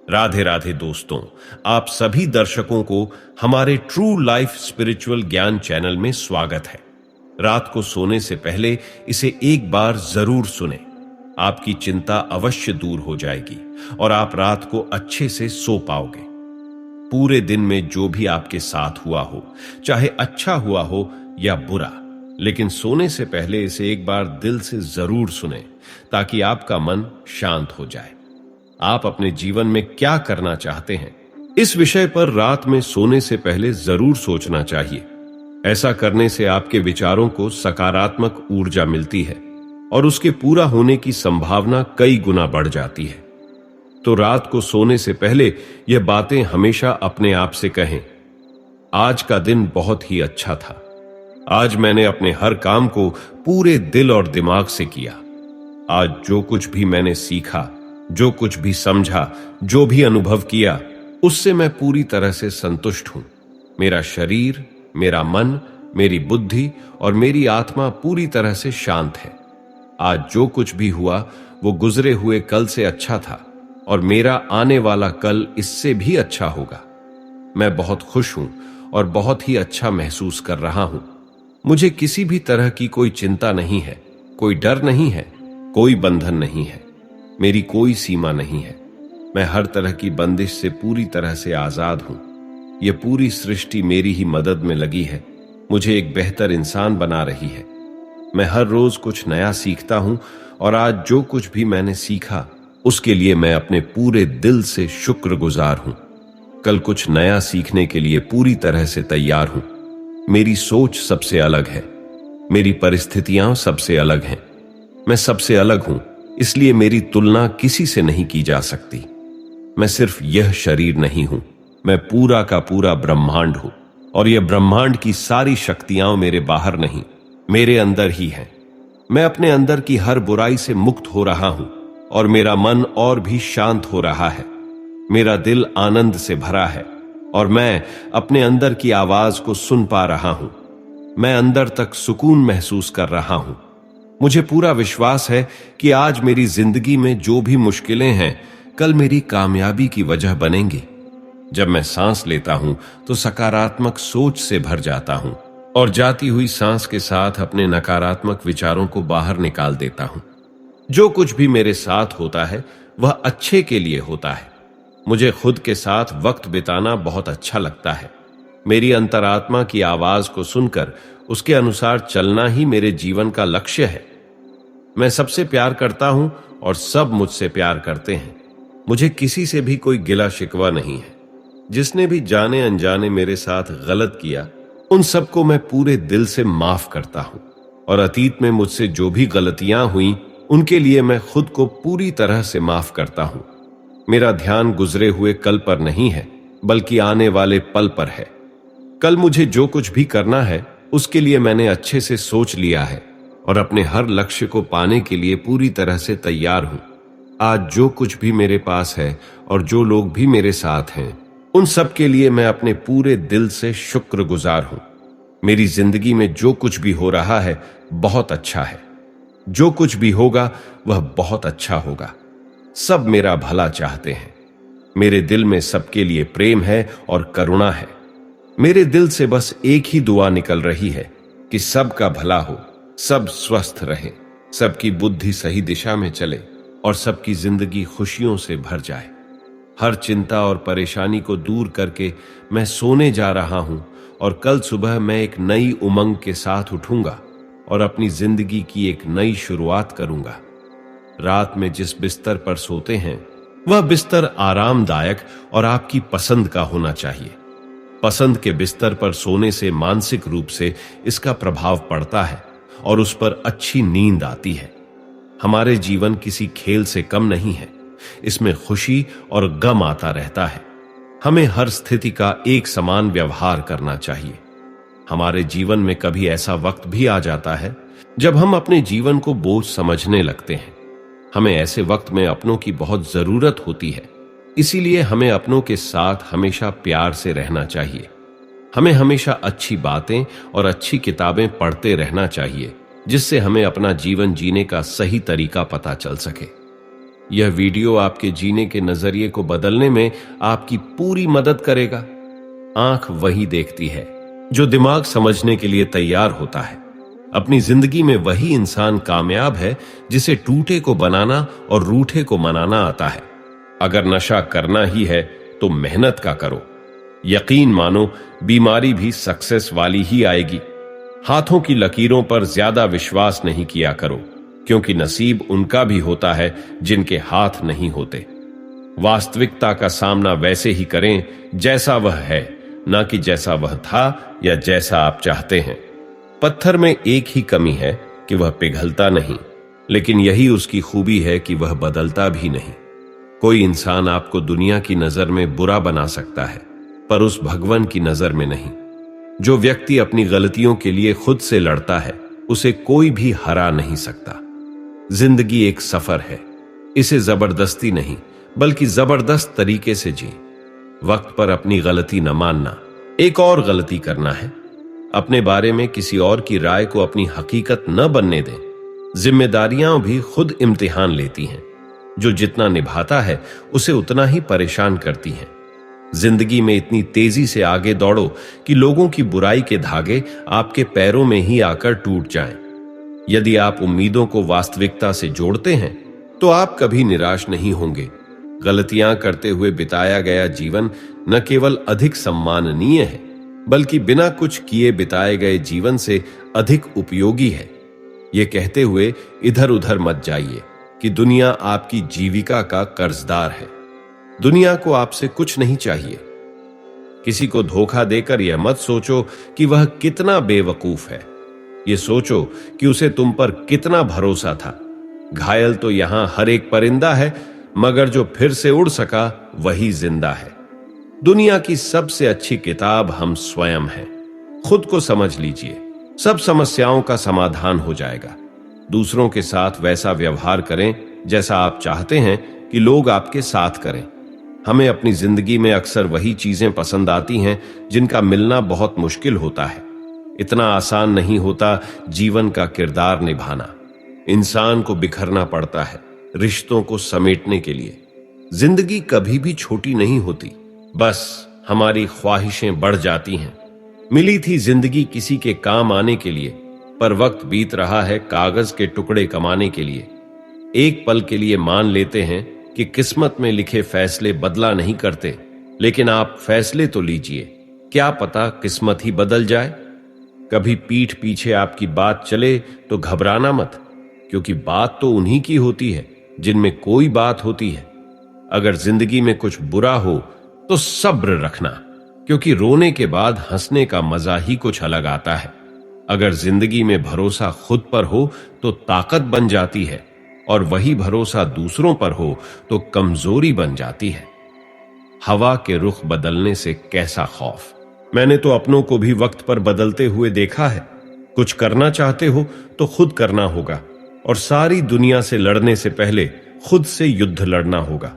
राधे राधे दोस्तों, आप सभी दर्शकों को हमारे ट्रू लाइफ स्पिरिचुअल ज्ञान चैनल में स्वागत है। रात को सोने से पहले इसे एक बार जरूर सुनें। आपकी चिंता अवश्य दूर हो जाएगी और आप रात को अच्छे से सो पाओगे। पूरे दिन में जो भी आपके साथ हुआ हो, चाहे अच्छा हुआ हो या बुरा, लेकिन सोने से पहले इसे एक बार दिल से जरूर सुनें ताकि आपका मन शांत हो जाए। आप अपने जीवन में क्या करना चाहते हैं, इस विषय पर रात में सोने से पहले जरूर सोचना चाहिए। ऐसा करने से आपके विचारों को सकारात्मक ऊर्जा मिलती है और उसके पूरा होने की संभावना कई गुना बढ़ जाती है। तो रात को सोने से पहले यह बातें हमेशा अपने आप से कहें। आज का दिन बहुत ही अच्छा था। आज मैंने अपने हर काम को पूरे दिल और दिमाग से किया। आज जो कुछ भी मैंने सीखा, जो कुछ भी समझा, जो भी अनुभव किया, उससे मैं पूरी तरह से संतुष्ट हूं। मेरा शरीर, मेरा मन, मेरी बुद्धि और मेरी आत्मा पूरी तरह से शांत है। आज जो कुछ भी हुआ वो गुजरे हुए कल से अच्छा था और मेरा आने वाला कल इससे भी अच्छा होगा। मैं बहुत खुश हूं और बहुत ही अच्छा महसूस कर रहा हूं। मुझे किसी भी तरह की कोई चिंता नहीं है, कोई डर नहीं है, कोई बंधन नहीं है, मेरी कोई सीमा नहीं है। मैं हर तरह की बंदिश से पूरी तरह से आजाद हूं। यह पूरी सृष्टि मेरी ही मदद में लगी है, मुझे एक बेहतर इंसान बना रही है। मैं हर रोज कुछ नया सीखता हूं और आज जो कुछ भी मैंने सीखा उसके लिए मैं अपने पूरे दिल से शुक्रगुजार हूं। कल कुछ नया सीखने के लिए पूरी तरह से तैयार हूं। मेरी सोच सबसे अलग है, मेरी परिस्थितियां सबसे अलग हैं। मैं सबसे अलग हूं, इसलिए मेरी तुलना किसी से नहीं की जा सकती। मैं सिर्फ यह शरीर नहीं हूं, मैं पूरा का पूरा ब्रह्मांड हूं और यह ब्रह्मांड की सारी शक्तियां मेरे बाहर नहीं, मेरे अंदर ही हैं। मैं अपने अंदर की हर बुराई से मुक्त हो रहा हूं और मेरा मन और भी शांत हो रहा है। मेरा दिल आनंद से भरा है और मैं अपने अंदर की आवाज को सुन पा रहा हूं। मैं अंदर तक सुकून महसूस कर रहा हूं। मुझे पूरा विश्वास है कि आज मेरी जिंदगी में जो भी मुश्किलें हैं, कल मेरी कामयाबी की वजह बनेंगी। जब मैं सांस लेता हूं तो सकारात्मक सोच से भर जाता हूं और जाती हुई सांस के साथ अपने नकारात्मक विचारों को बाहर निकाल देता हूं। जो कुछ भी मेरे साथ होता है वह अच्छे के लिए होता है। मुझे खुद के साथ वक्त बिताना बहुत अच्छा लगता है। मेरी अंतरात्मा की आवाज को सुनकर उसके अनुसार चलना ही मेरे जीवन का लक्ष्य है। मैं सबसे प्यार करता हूं और सब मुझसे प्यार करते हैं। मुझे किसी से भी कोई गिला शिकवा नहीं है। जिसने भी जाने अनजाने मेरे साथ गलत किया, उन सबको मैं पूरे दिल से माफ करता हूं और अतीत में मुझसे जो भी गलतियां हुई उनके लिए मैं खुद को पूरी तरह से माफ करता हूं। मेरा ध्यान गुजरे हुए कल पर नहीं है, बल्कि आने वाले पल पर है। कल मुझे जो कुछ भी करना है उसके लिए मैंने अच्छे से सोच लिया है और अपने हर लक्ष्य को पाने के लिए पूरी तरह से तैयार हूं। आज जो कुछ भी मेरे पास है और जो लोग भी मेरे साथ हैं, उन सब के लिए मैं अपने पूरे दिल से शुक्रगुजार हूं। मेरी जिंदगी में जो कुछ भी हो रहा है बहुत अच्छा है। जो कुछ भी होगा वह बहुत अच्छा होगा। सब मेरा भला चाहते हैं। मेरे दिल में सबके लिए प्रेम है और करुणा है। मेरे दिल से बस एक ही दुआ निकल रही है कि सबका भला हो, सब स्वस्थ रहे, सबकी बुद्धि सही दिशा में चले और सबकी जिंदगी खुशियों से भर जाए। हर चिंता और परेशानी को दूर करके मैं सोने जा रहा हूं और कल सुबह मैं एक नई उमंग के साथ उठूंगा और अपनी जिंदगी की एक नई शुरुआत करूंगा। रात में जिस बिस्तर पर सोते हैं वह बिस्तर आरामदायक और आपकी पसंद का होना चाहिए। पसंद के बिस्तर पर सोने से मानसिक रूप से इसका प्रभाव पड़ता है और उस पर अच्छी नींद आती है। हमारे जीवन किसी खेल से कम नहीं है। इसमें खुशी और गम आता रहता है। हमें हर स्थिति का एक समान व्यवहार करना चाहिए। हमारे जीवन में कभी ऐसा वक्त भी आ जाता है जब हम अपने जीवन को बोझ समझने लगते हैं। हमें ऐसे वक्त में अपनों की बहुत जरूरत होती है। इसीलिए हमें अपनों के साथ हमेशा प्यार से रहना चाहिए। हमें हमेशा अच्छी बातें और अच्छी किताबें पढ़ते रहना चाहिए, जिससे हमें अपना जीवन जीने का सही तरीका पता चल सके। यह वीडियो आपके जीने के नजरिए को बदलने में आपकी पूरी मदद करेगा। आंख वही देखती है जो दिमाग समझने के लिए तैयार होता है। अपनी जिंदगी में वही इंसान कामयाब है जिसे टूटे को बनाना और रूठे को मनाना आता है। अगर नशा करना ही है तो मेहनत का करो। यकीन मानो बीमारी भी सक्सेस वाली ही आएगी। हाथों की लकीरों पर ज्यादा विश्वास नहीं किया करो, क्योंकि नसीब उनका भी होता है जिनके हाथ नहीं होते। वास्तविकता का सामना वैसे ही करें जैसा वह है, ना कि जैसा वह था या जैसा आप चाहते हैं। पत्थर में एक ही कमी है कि वह पिघलता नहीं, लेकिन यही उसकी खूबी है कि वह बदलता भी नहीं। कोई इंसान आपको दुनिया की नजर में बुरा बना सकता है, पर उस भगवान की नजर में नहीं। जो व्यक्ति अपनी गलतियों के लिए खुद से लड़ता है, उसे कोई भी हरा नहीं सकता। जिंदगी एक सफर है, इसे जबरदस्ती नहीं बल्कि जबरदस्त तरीके से जी। वक्त पर अपनी गलती न मानना एक और गलती करना है। अपने बारे में किसी और की राय को अपनी हकीकत न बनने दें। जिम्मेदारियां भी खुद इम्तिहान लेती हैं। जो जितना निभाता है उसे उतना ही परेशान करती हैं। जिंदगी में इतनी तेजी से आगे दौड़ो कि लोगों की बुराई के धागे आपके पैरों में ही आकर टूट जाएं। यदि आप उम्मीदों को वास्तविकता से जोड़ते हैं तो आप कभी निराश नहीं होंगे। गलतियां करते हुए बिताया गया जीवन न केवल अधिक सम्माननीय है, बल्कि बिना कुछ किए बिताए गए जीवन से अधिक उपयोगी है। यह कहते हुए इधर उधर मत जाइए कि दुनिया आपकी जीविका का कर्जदार है। दुनिया को आपसे कुछ नहीं चाहिए। किसी को धोखा देकर यह मत सोचो कि वह कितना बेवकूफ है। यह सोचो कि उसे तुम पर कितना भरोसा था। घायल तो यहां हर एक परिंदा है, मगर जो फिर से उड़ सका वही जिंदा है। दुनिया की सबसे अच्छी किताब हम स्वयं हैं। खुद को समझ लीजिए, सब समस्याओं का समाधान हो जाएगा। दूसरों के साथ वैसा व्यवहार करें जैसा आप चाहते हैं कि लोग आपके साथ करें। हमें अपनी जिंदगी में अक्सर वही चीजें पसंद आती हैं जिनका मिलना बहुत मुश्किल होता है। इतना आसान नहीं होता जीवन का किरदार निभाना। इंसान को बिखरना पड़ता है रिश्तों को समेटने के लिए। जिंदगी कभी भी छोटी नहीं होती, बस हमारी ख्वाहिशें बढ़ जाती हैं। मिली थी जिंदगी किसी के काम आने के लिए, पर वक्त बीत रहा है कागज के टुकड़े कमाने के लिए। एक पल के लिए मान लेते हैं कि किस्मत में लिखे फैसले बदला नहीं करते, लेकिन आप फैसले तो लीजिए, क्या पता किस्मत ही बदल जाए। कभी पीठ पीछे आपकी बात चले तो घबराना मत, क्योंकि बात तो उन्हीं की होती है जिनमें कोई बात होती है। अगर जिंदगी में कुछ बुरा हो तो सब्र रखना, क्योंकि रोने के बाद हंसने का मजा ही कुछ अलग आता है। अगर जिंदगी में भरोसा खुद पर हो तो ताकत बन जाती है, और वही भरोसा दूसरों पर हो तो कमजोरी बन जाती है। हवा के रुख बदलने से कैसा खौफ। मैंने तो अपनों को भी वक्त पर बदलते हुए देखा है। कुछ करना चाहते हो तो खुद करना होगा, और सारी दुनिया से लड़ने से पहले खुद से युद्ध लड़ना होगा।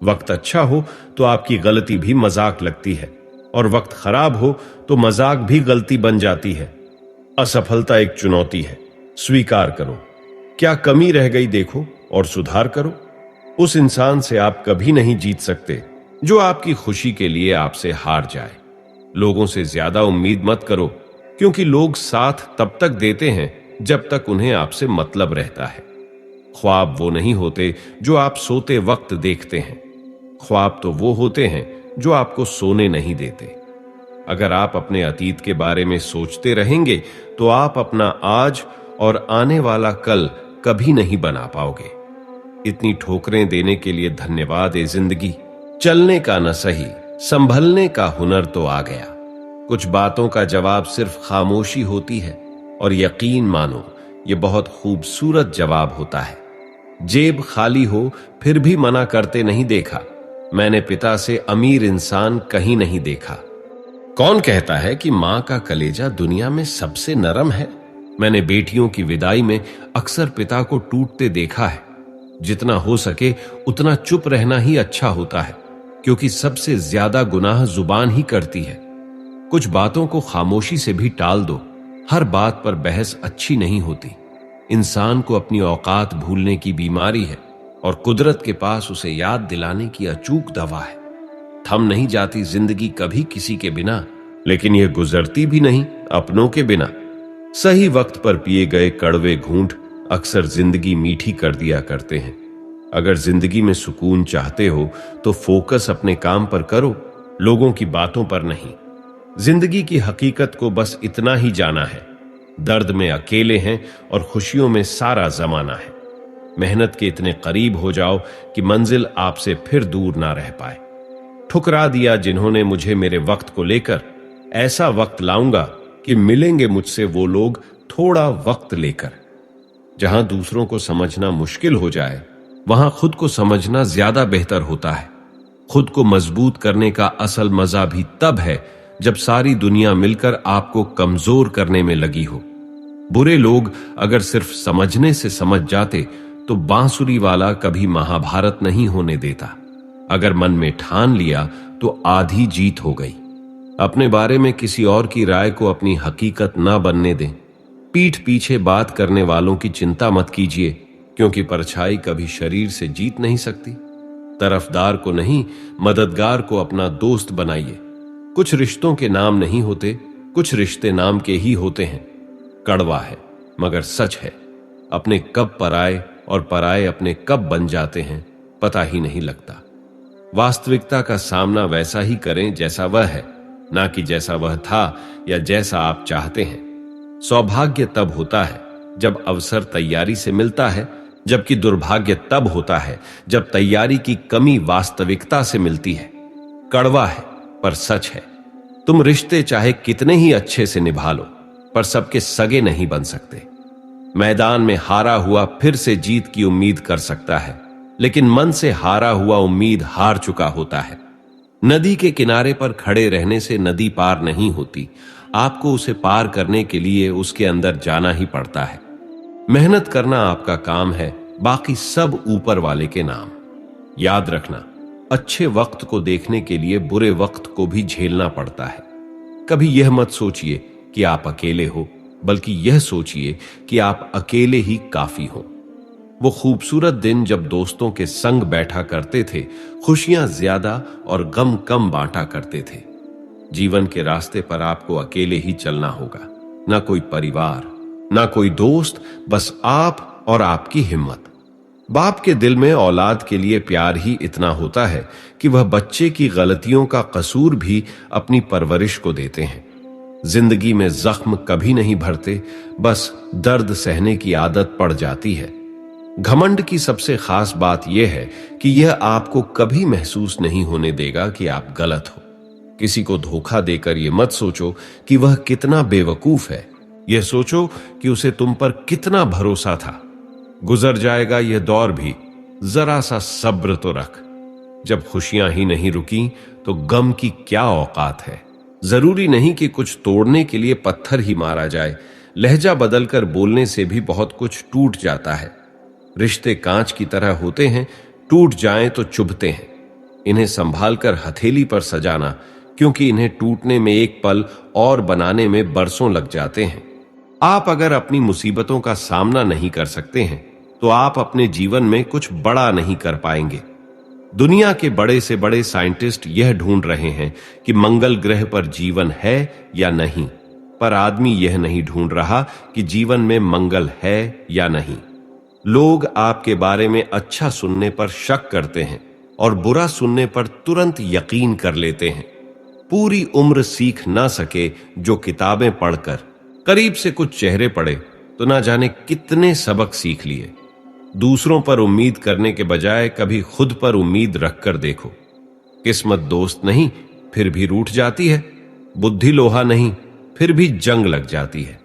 वक्त अच्छा हो तो आपकी गलती भी मजाक लगती है, और वक्त खराब हो तो मजाक भी गलती बन जाती है। असफलता एक चुनौती है, स्वीकार करो। क्या कमी रह गई देखो और सुधार करो। उस इंसान से आप कभी नहीं जीत सकते जो आपकी खुशी के लिए आपसे हार जाए। लोगों से ज्यादा उम्मीद मत करो, क्योंकि लोग साथ तब तक देते हैं जब तक उन्हें आपसे मतलब रहता है। ख्वाब वो नहीं होते जो आप सोते वक्त देखते हैं। ख्वाब तो वो होते हैं जो आपको सोने नहीं देते। अगर आप अपने अतीत के बारे में सोचते रहेंगे तो आप अपना आज और आने वाला कल कभी नहीं बना पाओगे। इतनी ठोकरें देने के लिए धन्यवाद ए जिंदगी। चलने का न सही, संभलने का हुनर तो आ गया। कुछ बातों का जवाब सिर्फ खामोशी होती है, और यकीन मानो ये बहुत खूबसूरत जवाब होता है। जेब खाली हो फिर भी मना करते नहीं देखा। मैंने पिता से अमीर इंसान कहीं नहीं देखा। कौन कहता है कि मां का कलेजा दुनिया में सबसे नरम है। मैंने बेटियों की विदाई में अक्सर पिता को टूटते देखा है। जितना हो सके उतना चुप रहना ही अच्छा होता है, क्योंकि सबसे ज्यादा गुनाह जुबान ही करती है। कुछ बातों को खामोशी से भी टाल दो। हर बात पर बहस अच्छी नहीं होती। इंसान को अपनी औकात भूलने की बीमारी है। और कुदरत के पास उसे याद दिलाने की अचूक दवा है। थम नहीं जाती जिंदगी कभी किसी के बिना, लेकिन यह गुजरती भी नहीं अपनों के बिना। सही वक्त पर पिए गए कड़वे घूंट अक्सर जिंदगी मीठी कर दिया करते हैं। अगर जिंदगी में सुकून चाहते हो तो फोकस अपने काम पर करो, लोगों की बातों पर नहीं। जिंदगी की हकीकत को बस इतना ही जाना है, दर्द में अकेले हैं और खुशियों में सारा जमाना है। मेहनत के इतने करीब हो जाओ कि मंजिल आपसे फिर दूर ना रह पाए। ठुकरा दिया जिन्होंने मुझे मेरे वक्त को लेकर, ऐसा वक्त लाऊंगा कि मिलेंगे मुझसे वो लोग थोड़ा वक्त लेकर। जहां दूसरों को समझना मुश्किल हो जाए, वहां खुद को समझना ज्यादा बेहतर होता है। खुद को मजबूत करने का असल मजा भी तब है जब सारी दुनिया मिलकर आपको कमजोर करने में लगी हो। बुरे लोग अगर सिर्फ समझने से समझ जाते तो बांसुरी वाला कभी महाभारत नहीं होने देता। अगर मन में ठान लिया तो आधी जीत हो गई। अपने बारे में किसी और की राय को अपनी हकीकत ना बनने दें। पीठ पीछे बात करने वालों की चिंता मत कीजिए, क्योंकि परछाई कभी शरीर से जीत नहीं सकती। तरफदार को नहीं, मददगार को अपना दोस्त बनाइए। कुछ रिश्तों के नाम नहीं होते, कुछ रिश्ते नाम के ही होते हैं। कड़वा है मगर सच है। अपने कब पराए और पराए अपने कब बन जाते हैं पता ही नहीं लगता। वास्तविकता का सामना वैसा ही करें जैसा वह है, ना कि जैसा वह था या जैसा आप चाहते हैं। सौभाग्य तब होता है जब अवसर तैयारी से मिलता है, जबकि दुर्भाग्य तब होता है जब तैयारी की कमी वास्तविकता से मिलती है। कड़वा है पर सच है। तुम रिश्ते चाहे कितने ही अच्छे से निभा लो, पर सबके सगे नहीं बन सकते। मैदान में हारा हुआ फिर से जीत की उम्मीद कर सकता है, लेकिन मन से हारा हुआ उम्मीद हार चुका होता है। नदी के किनारे पर खड़े रहने से नदी पार नहीं होती, आपको उसे पार करने के लिए उसके अंदर जाना ही पड़ता है। मेहनत करना आपका काम है, बाकी सब ऊपर वाले के नाम। याद रखना, अच्छे वक्त को देखने के लिए बुरे वक्त को भी झेलना पड़ता है। कभी यह मत सोचिए कि आप अकेले हो, बल्कि यह सोचिए कि आप अकेले ही काफी हो। वो खूबसूरत दिन जब दोस्तों के संग बैठा करते थे, खुशियां ज्यादा और गम कम बांटा करते थे। जीवन के रास्ते पर आपको अकेले ही चलना होगा, ना कोई परिवार, ना कोई दोस्त, बस आप और आपकी हिम्मत। बाप के दिल में औलाद के लिए प्यार ही इतना होता है कि वह बच्चे की गलतियों का कसूर भी अपनी परवरिश को देते हैं। जिंदगी में जख्म कभी नहीं भरते, बस दर्द सहने की आदत पड़ जाती है। घमंड की सबसे खास बात यह है कि यह आपको कभी महसूस नहीं होने देगा कि आप गलत हो। किसी को धोखा देकर यह मत सोचो कि वह कितना बेवकूफ है, यह सोचो कि उसे तुम पर कितना भरोसा था। गुजर जाएगा यह दौर भी, जरा सा सब्र तो रख। जब खुशियां ही नहीं रुकी तो गम की क्या औकात है। जरूरी नहीं कि कुछ तोड़ने के लिए पत्थर ही मारा जाए, लहजा बदलकर बोलने से भी बहुत कुछ टूट जाता है। रिश्ते कांच की तरह होते हैं, टूट जाएं तो चुभते हैं। इन्हें संभाल कर हथेली पर सजाना, क्योंकि इन्हें टूटने में एक पल और बनाने में बरसों लग जाते हैं। आप अगर अपनी मुसीबतों का सामना नहीं कर सकते हैं तो आप अपने जीवन में कुछ बड़ा नहीं कर पाएंगे। दुनिया के बड़े से बड़े साइंटिस्ट यह ढूंढ रहे हैं कि मंगल ग्रह पर जीवन है या नहीं, पर आदमी यह नहीं ढूंढ रहा कि जीवन में मंगल है या नहीं। लोग आपके बारे में अच्छा सुनने पर शक करते हैं और बुरा सुनने पर तुरंत यकीन कर लेते हैं। पूरी उम्र सीख ना सके जो किताबें पढ़कर, करीब से कुछ चेहरे पढ़े तो ना जाने कितने सबक सीख लिए। दूसरों पर उम्मीद करने के बजाय कभी खुद पर उम्मीद रखकर देखो। किस्मत दोस्त नहीं फिर भी रूठ जाती है, बुद्धि लोहा नहीं फिर भी जंग लग जाती है,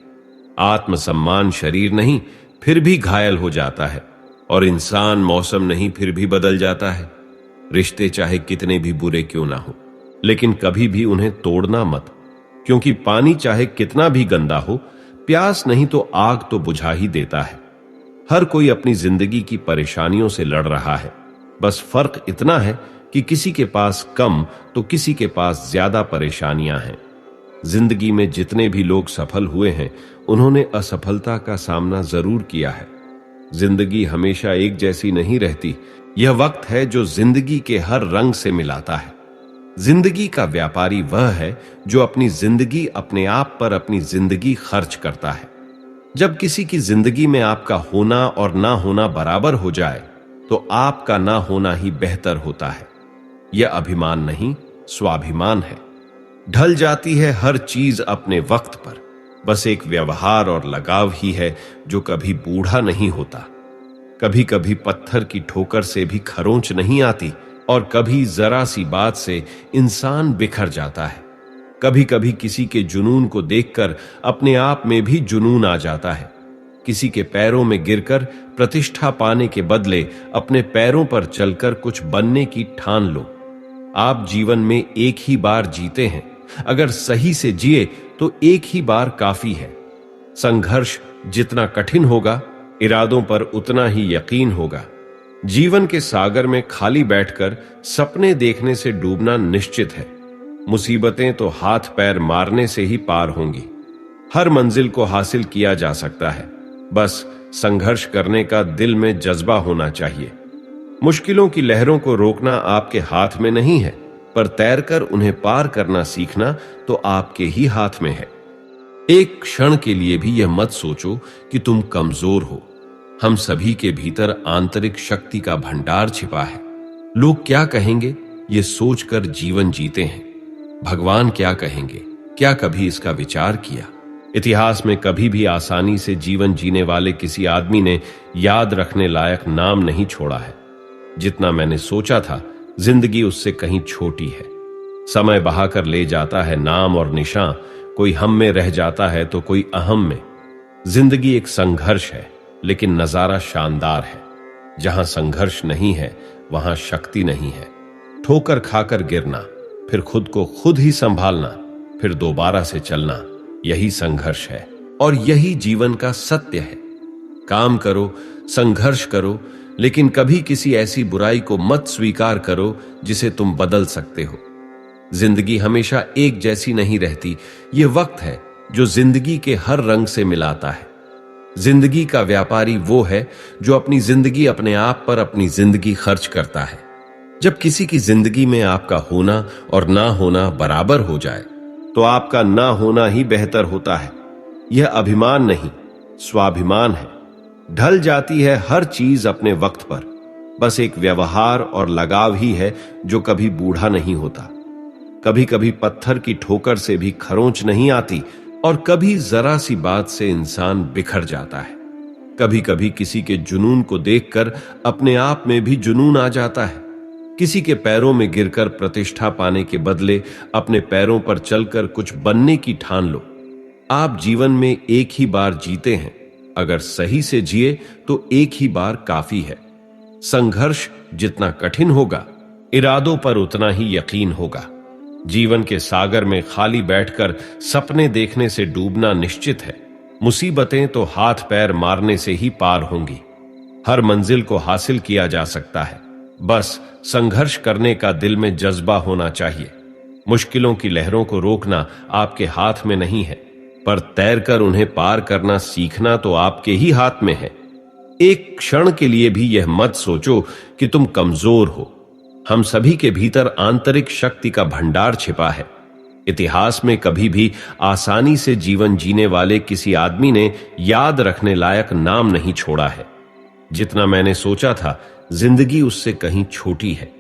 आत्मसम्मान शरीर नहीं फिर भी घायल हो जाता है, और इंसान मौसम नहीं फिर भी बदल जाता है। रिश्ते चाहे कितने भी बुरे क्यों ना हो, लेकिन कभी भी उन्हें तोड़ना मत, क्योंकि पानी चाहे कितना भी गंदा हो, प्यास नहीं तो आग तो बुझा ही देता है। हर कोई अपनी जिंदगी की परेशानियों से लड़ रहा है, बस फर्क इतना है कि किसी के पास कम तो किसी के पास ज्यादा परेशानियां हैं। जिंदगी में जितने भी लोग सफल हुए हैं, उन्होंने असफलता का सामना जरूर किया है। जिंदगी हमेशा एक जैसी नहीं रहती। यह वक्त है जो जिंदगी के हर रंग से मिलाता है। जिंदगी का व्यापारी वह है जो अपनी जिंदगी अपने आप पर अपनी जिंदगी खर्च करता है। जब किसी की जिंदगी में आपका होना और ना होना बराबर हो जाए तो आपका ना होना ही बेहतर होता है। यह अभिमान नहीं, स्वाभिमान है। ढल जाती है हर चीज अपने वक्त पर, बस एक व्यवहार और लगाव ही है जो कभी बूढ़ा नहीं होता। कभी कभी पत्थर की ठोकर से भी खरोंच नहीं आती और कभी जरा सी बात से इंसान बिखर जाता है। कभी कभी किसी के जुनून को देखकर अपने आप में भी जुनून आ जाता है। किसी के पैरों में गिरकर प्रतिष्ठा पाने के बदले अपने पैरों पर चलकर कुछ बनने की ठान लो। आप जीवन में एक ही बार जीते हैं, अगर सही से जिए तो एक ही बार काफी है। संघर्ष जितना कठिन होगा, इरादों पर उतना ही यकीन होगा। जीवन के सागर में खाली बैठकर सपने देखने से डूबना निश्चित है। मुसीबतें तो हाथ पैर मारने से ही पार होंगी। हर मंजिल को हासिल किया जा सकता है, बस संघर्ष करने का दिल में जज्बा होना चाहिए। मुश्किलों की लहरों को रोकना आपके हाथ में नहीं है, पर तैरकर उन्हें पार करना सीखना तो आपके ही हाथ में है। एक क्षण के लिए भी यह मत सोचो कि तुम कमजोर हो। हम सभी के भीतर आंतरिक शक्ति का भंडार छिपा है। लोग क्या कहेंगे, ये सोचकर जीवन जीते हैं। भगवान क्या कहेंगे, क्या कभी इसका विचार किया? इतिहास में कभी भी आसानी से जीवन जीने वाले किसी आदमी ने याद रखने लायक नाम नहीं छोड़ा है। जितना मैंने सोचा था, जिंदगी उससे कहीं छोटी है। समय बहाकर ले जाता है नाम और निशान, कोई हम में रह जाता है तो कोई अहम में। जिंदगी एक संघर्ष है, लेकिन नजारा शानदार है। जहां संघर्ष नहीं है वहां शक्ति नहीं है। ठोकर खाकर गिरना, फिर खुद को खुद ही संभालना, फिर दोबारा से चलना, यही संघर्ष है और यही जीवन का सत्य है। काम करो, संघर्ष करो, लेकिन कभी किसी ऐसी बुराई को मत स्वीकार करो जिसे तुम बदल सकते हो। जिंदगी हमेशा एक जैसी नहीं रहती। यह वक्त है जो जिंदगी के हर रंग से मिलाता है। जिंदगी का व्यापारी वो है जो अपनी जिंदगी अपने आप पर अपनी जिंदगी खर्च करता है। जब किसी की जिंदगी में आपका होना और ना होना बराबर हो जाए तो आपका ना होना ही बेहतर होता है। यह अभिमान नहीं, स्वाभिमान है। ढल जाती है हर चीज अपने वक्त पर, बस एक व्यवहार और लगाव ही है जो कभी बूढ़ा नहीं होता। कभी कभी पत्थर की ठोकर से भी खरोंच नहीं आती और कभी जरा सी बात से इंसान बिखर जाता है। कभी कभी किसी के जुनून को देखकर अपने आप में भी जुनून आ जाता है। किसी के पैरों में गिरकर प्रतिष्ठा पाने के बदले अपने पैरों पर चलकर कुछ बनने की ठान लो। आप जीवन में एक ही बार जीते हैं, अगर सही से जिए तो एक ही बार काफी है। संघर्ष जितना कठिन होगा, इरादों पर उतना ही यकीन होगा। जीवन के सागर में खाली बैठकर सपने देखने से डूबना निश्चित है। मुसीबतें तो हाथ पैर मारने से ही पार होंगी। हर मंजिल को हासिल किया जा सकता है, बस संघर्ष करने का दिल में जज्बा होना चाहिए। मुश्किलों की लहरों को रोकना आपके हाथ में नहीं है, पर तैरकर उन्हें पार करना सीखना तो आपके ही हाथ में है। एक क्षण के लिए भी यह मत सोचो कि तुम कमजोर हो। हम सभी के भीतर आंतरिक शक्ति का भंडार छिपा है। इतिहास में कभी भी आसानी से जीवन जीने वाले किसी आदमी ने याद रखने लायक नाम नहीं छोड़ा है। जितना मैंने सोचा था, जिंदगी उससे कहीं छोटी है।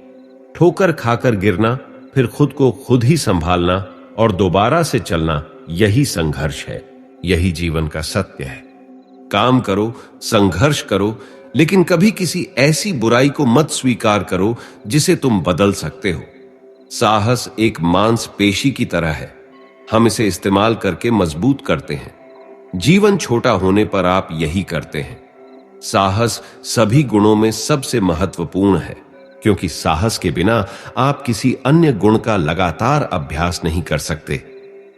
ठोकर खाकर गिरना, फिर खुद को खुद ही संभालना और दोबारा से चलना, यही संघर्ष है, यही जीवन का सत्य है। काम करो, संघर्ष करो, लेकिन कभी किसी ऐसी बुराई को मत स्वीकार करो जिसे तुम बदल सकते हो। साहस एक मांसपेशी की तरह है, हम इसे इस्तेमाल करके मजबूत करते हैं। जीवन छोटा होने पर आप यही करते हैं। साहस सभी गुणों में सबसे महत्वपूर्ण है, क्योंकि साहस के बिना आप किसी अन्य गुण का लगातार अभ्यास नहीं कर सकते।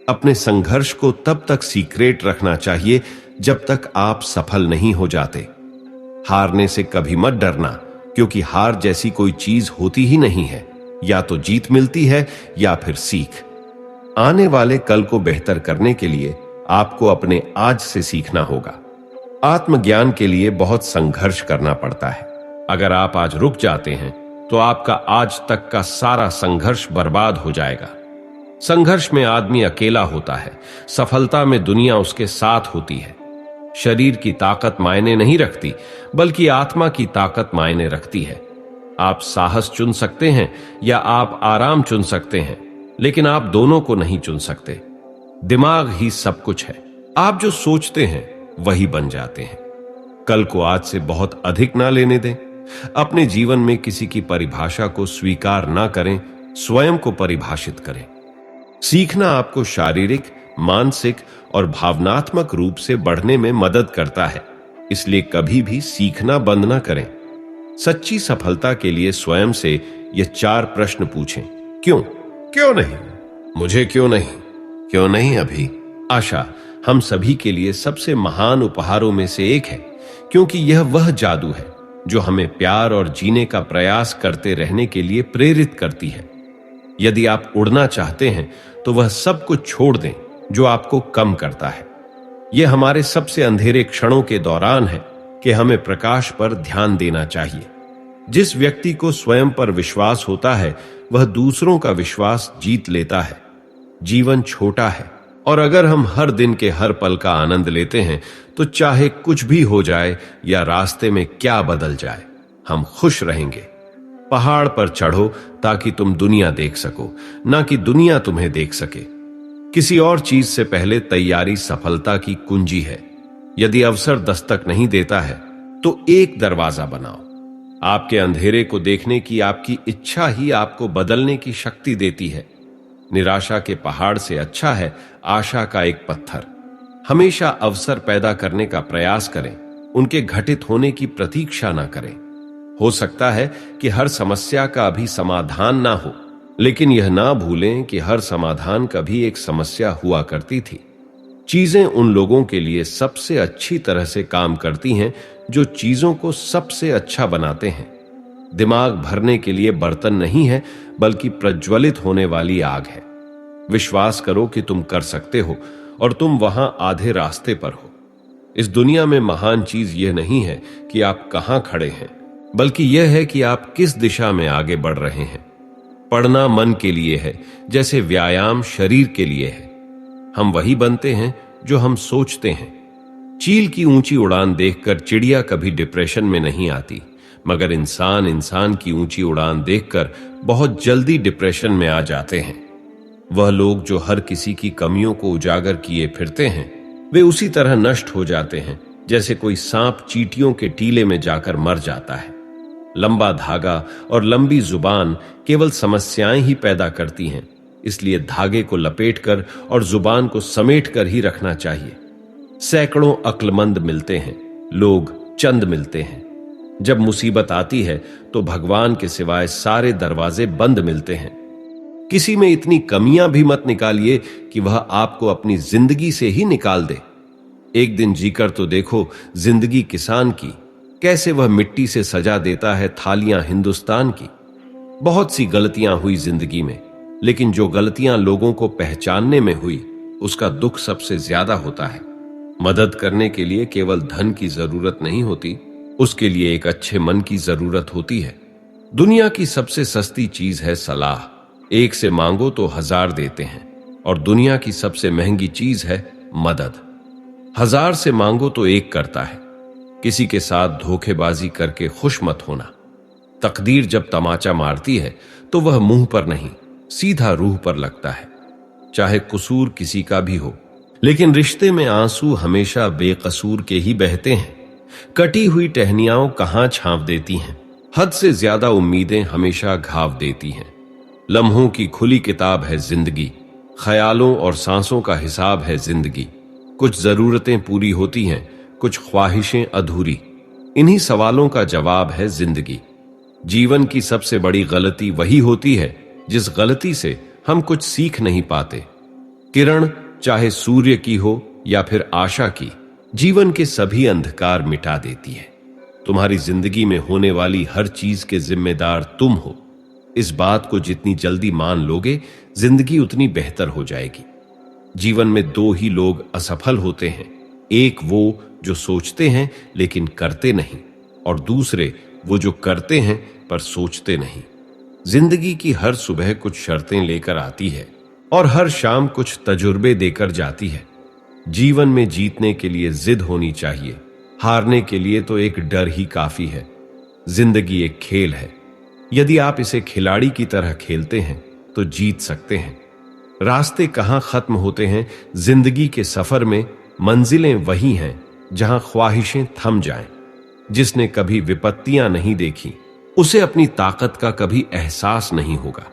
अपने संघर्ष को तब तक सीक्रेट रखना चाहिए जब तक आप सफल नहीं हो जाते। हारने से कभी मत डरना, क्योंकि हार जैसी कोई चीज होती ही नहीं है। या तो जीत मिलती है या फिर सीख। आने वाले कल को बेहतर करने के लिए आपको अपने आज से सीखना होगा। आत्मज्ञान के लिए बहुत संघर्ष करना पड़ता है। अगर आप आज रुक जाते हैं तो आपका आज तक का सारा संघर्ष बर्बाद हो जाएगा। संघर्ष में आदमी अकेला होता है, सफलता में दुनिया उसके साथ होती है। शरीर की ताकत मायने नहीं रखती, बल्कि आत्मा की ताकत मायने रखती है। आप साहस चुन सकते हैं या आप आराम चुन सकते हैं, लेकिन आप दोनों को नहीं चुन सकते। दिमाग ही सब कुछ है। आप जो सोचते हैं वही बन जाते हैं। कल को आज से बहुत अधिक ना लेने दें। अपने जीवन में किसी की परिभाषा को स्वीकार ना करें, स्वयं को परिभाषित करें। सीखना आपको शारीरिक, मानसिक और भावनात्मक रूप से बढ़ने में मदद करता है, इसलिए कभी भी सीखना बंद ना करें। सच्ची सफलता के लिए स्वयं से ये 4 प्रश्न पूछें। क्यों? क्यों नहीं? मुझे क्यों नहीं? क्यों नहीं अभी? आशा हम सभी के लिए सबसे महान उपहारों में से एक है, क्योंकि यह वह जादू है जो हमें प्यार और जीने का प्रयास करते रहने के लिए प्रेरित करती है। यदि आप उड़ना चाहते हैं तो वह सब कुछ छोड़ दें जो आपको कम करता है। यह हमारे सबसे अंधेरे क्षणों के दौरान है कि हमें प्रकाश पर ध्यान देना चाहिए। जिस व्यक्ति को स्वयं पर विश्वास होता है वह दूसरों का विश्वास जीत लेता है। जीवन छोटा है और अगर हम हर दिन के हर पल का आनंद लेते हैं तो चाहे कुछ भी हो जाए या रास्ते में क्या बदल जाए, हम खुश रहेंगे। पहाड़ पर चढ़ो ताकि तुम दुनिया देख सको, ना कि दुनिया तुम्हें देख सके। किसी और चीज से पहले तैयारी सफलता की कुंजी है। यदि अवसर दस्तक नहीं देता है तो एक दरवाजा बनाओ। आपके अंधेरे को देखने की आपकी इच्छा ही आपको बदलने की शक्ति देती है। निराशा के पहाड़ से अच्छा है आशा का एक पत्थर। हमेशा अवसर पैदा करने का प्रयास करें, उनके घटित होने की प्रतीक्षा ना करें। हो सकता है कि हर समस्या का अभी समाधान ना हो, लेकिन यह ना भूलें कि हर समाधान कभी एक समस्या हुआ करती थी। चीजें उन लोगों के लिए सबसे अच्छी तरह से काम करती हैं जो चीजों को सबसे अच्छा बनाते हैं। दिमाग भरने के लिए बर्तन नहीं है, बल्कि प्रज्वलित होने वाली आग है। विश्वास करो कि तुम कर सकते हो और तुम वहां आधे रास्ते पर हो। इस दुनिया में महान चीज यह नहीं है कि आप कहां खड़े हैं, बल्कि यह है कि आप किस दिशा में आगे बढ़ रहे हैं। पढ़ना मन के लिए है, जैसे व्यायाम शरीर के लिए है। हम वही बनते हैं जो हम सोचते हैं। चील की ऊंची उड़ान देखकर चिड़िया कभी डिप्रेशन में नहीं आती, मगर इंसान की ऊंची उड़ान देखकर बहुत जल्दी डिप्रेशन में आ जाते हैं। वह लोग जो हर किसी की कमियों को उजागर किए फिरते हैं, वे उसी तरह नष्ट हो जाते हैं जैसे कोई सांप चींटियों के टीले में जाकर मर जाता है। लंबा धागा और लंबी जुबान केवल समस्याएं ही पैदा करती हैं, इसलिए धागे को लपेटकर और जुबान को समेटकर ही रखना चाहिए। सैकड़ों अक्लमंद मिलते हैं, लोग चंद मिलते हैं। जब मुसीबत आती है तो भगवान के सिवाय सारे दरवाजे बंद मिलते हैं। किसी में इतनी कमियां भी मत निकालिए कि वह आपको अपनी जिंदगी से ही निकाल दे। एक दिन जीकर तो देखो जिंदगी किसान की, कैसे वह मिट्टी से सजा देता है थालियां हिंदुस्तान की। बहुत सी गलतियां हुई जिंदगी में, लेकिन जो गलतियां लोगों को पहचानने में हुई, उसका दुख सबसे ज्यादा होता है। मदद करने के लिए केवल धन की जरूरत नहीं होती, उसके लिए एक अच्छे मन की जरूरत होती है। दुनिया की सबसे सस्ती चीज है सलाह। एक से मांगो तो 1000 देते हैं, और दुनिया की सबसे महंगी चीज है मदद। 1000 से मांगो तो एक करता है। किसी के साथ धोखेबाजी करके खुश मत होना। तकदीर जब तमाचा मारती है तो वह मुंह पर नहीं, सीधा रूह पर लगता है, चाहे कसूर किसी का भी हो। लेकिन रिश्ते में आंसू हमेशा बेकसूर के ही बहते हैं। कटी हुई टहनियां कहां छांव देती हैं। हद से ज्यादा उम्मीदें हमेशा घाव देती हैं। लम्हों की खुली किताब है जिंदगी, ख्यालों और सांसों का हिसाब है जिंदगी। कुछ जरूरतें पूरी होती हैं, कुछ ख्वाहिशें अधूरी। इन्हीं सवालों का जवाब है जिंदगी। जीवन की सबसे बड़ी गलती वही होती है जिस गलती से हम कुछ सीख नहीं पाते। किरण चाहे सूर्य की हो या फिर आशा की, जीवन के सभी अंधकार मिटा देती है। तुम्हारी जिंदगी में होने वाली हर चीज के जिम्मेदार तुम हो। इस बात को जितनी जल्दी मान लोगे, जिंदगी उतनी बेहतर हो जाएगी। जीवन में 2 ही लोग असफल होते हैं, एक वो जो सोचते हैं लेकिन करते नहीं, और दूसरे वो जो करते हैं पर सोचते नहीं। जिंदगी की हर सुबह कुछ शर्तें लेकर आती है और हर शाम कुछ तजुर्बे देकर जाती है। जीवन में जीतने के लिए जिद होनी चाहिए, हारने के लिए तो एक डर ही काफी है। जिंदगी एक खेल है, यदि आप इसे खिलाड़ी की तरह खेलते हैं तो जीत सकते हैं। रास्ते कहां खत्म होते हैं जिंदगी के सफर में, मंजिलें वही हैं जहां ख्वाहिशें थम जाएं। जिसने कभी विपत्तियां नहीं देखी उसे अपनी ताकत का कभी एहसास नहीं होगा।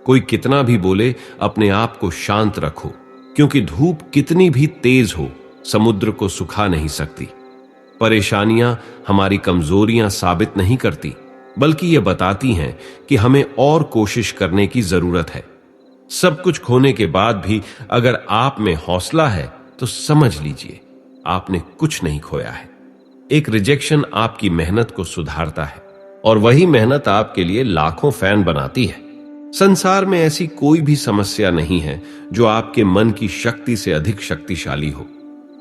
कोई कितना भी बोले, अपने आप को शांत रखो, क्योंकि धूप कितनी भी तेज हो समुद्र को सुखा नहीं सकती। परेशानियां हमारी कमजोरियां साबित नहीं करती, बल्कि ये बताती हैं कि हमें और कोशिश करने की जरूरत है। सब कुछ खोने के बाद भी अगर आप में हौसला है तो समझ लीजिए आपने कुछ नहीं खोया है। एक रिजेक्शन आपकी मेहनत को सुधारता है और वही मेहनत आपके लिए लाखों फैन बनाती है। संसार में ऐसी कोई भी समस्या नहीं है जो आपके मन की शक्ति से अधिक शक्तिशाली हो।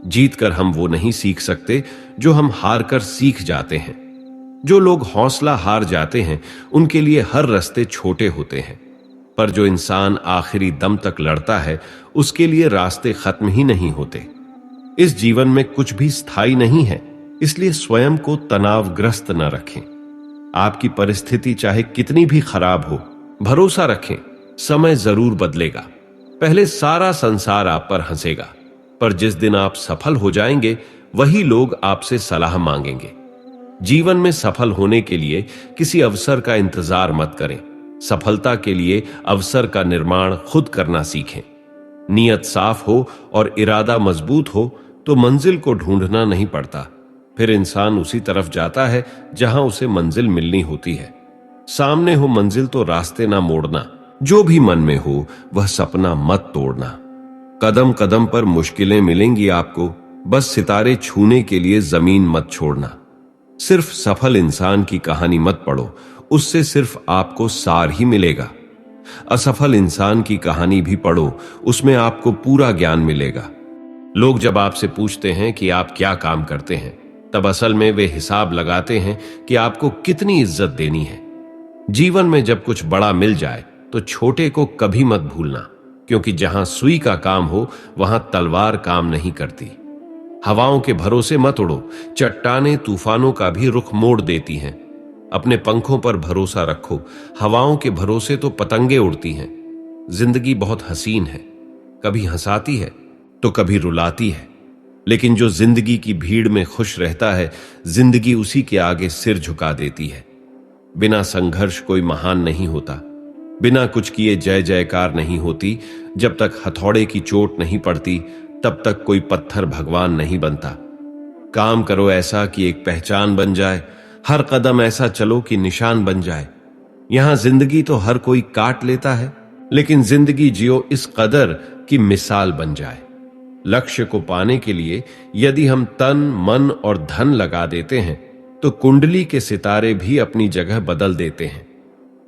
जीतकर हम वो नहीं सीख सकते जो हम हारकर सीख जाते हैं। जो लोग हौसला हार जाते हैं उनके लिए हर रास्ते छोटे होते हैं, पर जो इंसान आखिरी दम तक लड़ता है उसके लिए रास्ते खत्म ही नहीं होते। इस जीवन में कुछ भी स्थायी नहीं है, इसलिए स्वयं को तनावग्रस्त न रखें। आपकी परिस्थिति चाहे कितनी भी खराब हो, भरोसा रखें, समय जरूर बदलेगा। पहले सारा संसार आप पर हंसेगा, पर जिस दिन आप सफल हो जाएंगे वही लोग आपसे सलाह मांगेंगे। जीवन में सफल होने के लिए किसी अवसर का इंतजार मत करें। सफलता के लिए अवसर का निर्माण खुद करना सीखें। नियत साफ हो और इरादा मजबूत हो तो मंजिल को ढूंढना नहीं पड़ता। फिर इंसान उसी तरफ जाता है जहां उसे मंजिल मिलनी होती है। सामने हो मंजिल तो रास्ते ना मोड़ना। जो भी मन में हो वह सपना मत तोड़ना। कदम कदम पर मुश्किलें मिलेंगी आपको, बस सितारे छूने के लिए जमीन मत छोड़ना। सिर्फ सफल इंसान की कहानी मत पढ़ो, उससे सिर्फ आपको सार ही मिलेगा। असफल इंसान की कहानी भी पढ़ो, उसमें आपको पूरा ज्ञान मिलेगा। लोग जब आपसे पूछते हैं कि आप क्या काम करते हैं, तब असल में वे हिसाब लगाते हैं कि आपको कितनी इज्जत देनी है। जीवन में जब कुछ बड़ा मिल जाए तो छोटे को कभी मत भूलना, क्योंकि जहां सुई का काम हो वहां तलवार काम नहीं करती। हवाओं के भरोसे मत उड़ो, चट्टानें तूफानों का भी रुख मोड़ देती हैं। अपने पंखों पर भरोसा रखो, हवाओं के भरोसे तो पतंगे उड़ती हैं। जिंदगी बहुत हसीन है, कभी हंसाती है तो कभी रुलाती है, लेकिन जो जिंदगी की भीड़ में खुश रहता है, जिंदगी उसी के आगे सिर झुका देती है। बिना संघर्ष कोई महान नहीं होता, बिना कुछ किए जय जयकार नहीं होती। जब तक हथौड़े की चोट नहीं पड़ती तब तक कोई पत्थर भगवान नहीं बनता। काम करो ऐसा कि एक पहचान बन जाए, हर कदम ऐसा चलो कि निशान बन जाए। यहां जिंदगी तो हर कोई काट लेता है, लेकिन जिंदगी जियो इस कदर कि मिसाल बन जाए। लक्ष्य को पाने के लिए यदि हम तन मन और धन लगा देते हैं तो कुंडली के सितारे भी अपनी जगह बदल देते हैं।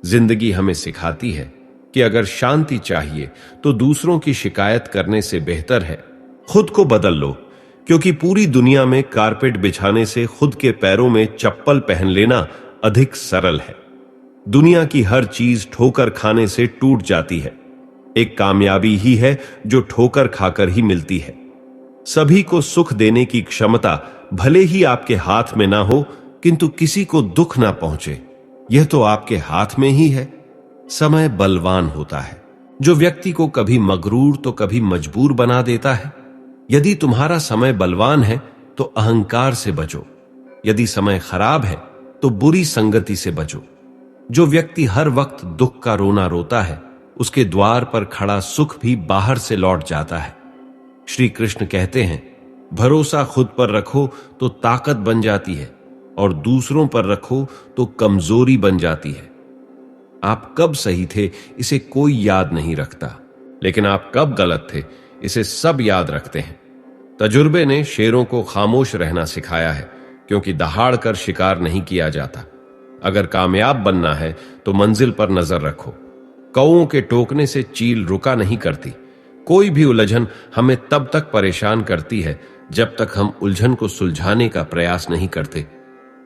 जिंदगी हमें सिखाती है कि अगर शांति चाहिए तो दूसरों की शिकायत करने से बेहतर है खुद को बदल लो, क्योंकि पूरी दुनिया में कारपेट बिछाने से खुद के पैरों में चप्पल पहन लेना अधिक सरल है। दुनिया की हर चीज ठोकर खाने से टूट जाती है, एक कामयाबी ही है जो ठोकर खाकर ही मिलती है। सभी को सुख देने की क्षमता भले ही आपके हाथ में ना हो, किंतु किसी को दुख ना पहुंचे यह तो आपके हाथ में ही है। समय बलवान होता है, जो व्यक्ति को कभी मगरूर तो कभी मजबूर बना देता है। यदि तुम्हारा समय बलवान है तो अहंकार से बचो, यदि समय खराब है तो बुरी संगति से बचो। जो व्यक्ति हर वक्त दुख का रोना रोता है, उसके द्वार पर खड़ा सुख भी बाहर से लौट जाता है। श्री कृष्ण कहते हैं, भरोसा खुद पर रखो तो ताकत बन जाती है और दूसरों पर रखो तो कमजोरी बन जाती है। आप कब सही थे इसे कोई याद नहीं रखता, लेकिन आप कब गलत थे इसे सब याद रखते हैं। तजुर्बे ने शेरों को खामोश रहना सिखाया है, क्योंकि दहाड़ कर शिकार नहीं किया जाता। अगर कामयाब बनना है तो मंजिल पर नजर रखो। कौओं के टोकने से चील रुका नहीं करती। कोई भी उलझन हमें तब तक परेशान करती है जब तक हम उलझन को सुलझाने का प्रयास नहीं करते।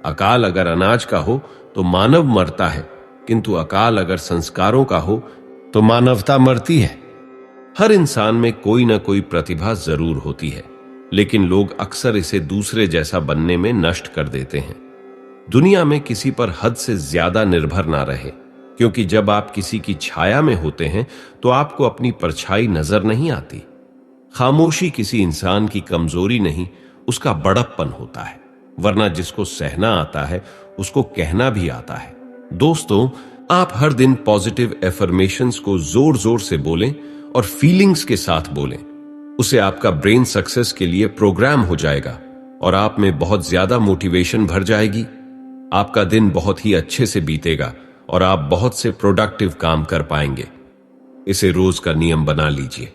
अकाल अगर अनाज का हो तो मानव मरता है, किंतु अकाल अगर संस्कारों का हो तो मानवता मरती है। हर इंसान में कोई ना कोई प्रतिभा जरूर होती है, लेकिन लोग अक्सर इसे दूसरे जैसा बनने में नष्ट कर देते हैं। दुनिया में किसी पर हद से ज्यादा निर्भर ना रहे, क्योंकि जब आप किसी की छाया में होते हैं तो आपको अपनी परछाई नजर नहीं आती। खामोशी किसी इंसान की कमजोरी नहीं, उसका बड़प्पन होता है, वरना जिसको सहना आता है उसको कहना भी आता है। दोस्तों, आप हर दिन पॉजिटिव एफर्मेशंस को जोर जोर से बोलें और फीलिंग्स के साथ बोलें। उसे आपका ब्रेन सक्सेस के लिए प्रोग्राम हो जाएगा और आप में बहुत ज्यादा मोटिवेशन भर जाएगी। आपका दिन बहुत ही अच्छे से बीतेगा और आप बहुत से प्रोडक्टिव काम कर पाएंगे। इसे रोज का नियम बना लीजिए।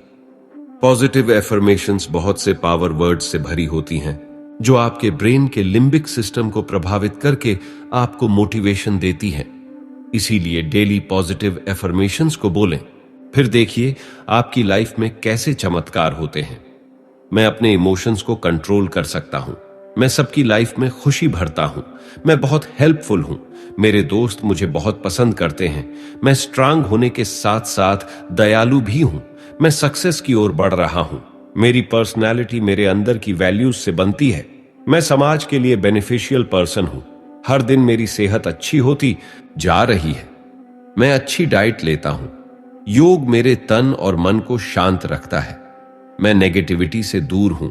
पॉजिटिव एफर्मेशंस बहुत से पावर वर्ड्स से भरी होती हैं, जो आपके ब्रेन के लिम्बिक सिस्टम को प्रभावित करके आपको मोटिवेशन देती हैं। इसीलिए डेली पॉजिटिव एफर्मेशंस को बोलें, फिर देखिए आपकी लाइफ में कैसे चमत्कार होते हैं। मैं अपने इमोशंस को कंट्रोल कर सकता हूं। मैं सबकी लाइफ में खुशी भरता हूं। मैं बहुत हेल्पफुल हूं। मेरे दोस्त मुझे बहुत पसंद करते हैं। मैं स्ट्रांग होने के साथ साथ दयालु भी हूं। मैं सक्सेस की ओर बढ़ रहा हूं। मेरी पर्सनैलिटी मेरे अंदर की वैल्यूज से बनती है। मैं समाज के लिए बेनिफिशियल पर्सन हूं। हर दिन मेरी सेहत अच्छी होती जा रही है। मैं अच्छी डाइट लेता हूं। योग मेरे तन और मन को शांत रखता है। मैं नेगेटिविटी से दूर हूं।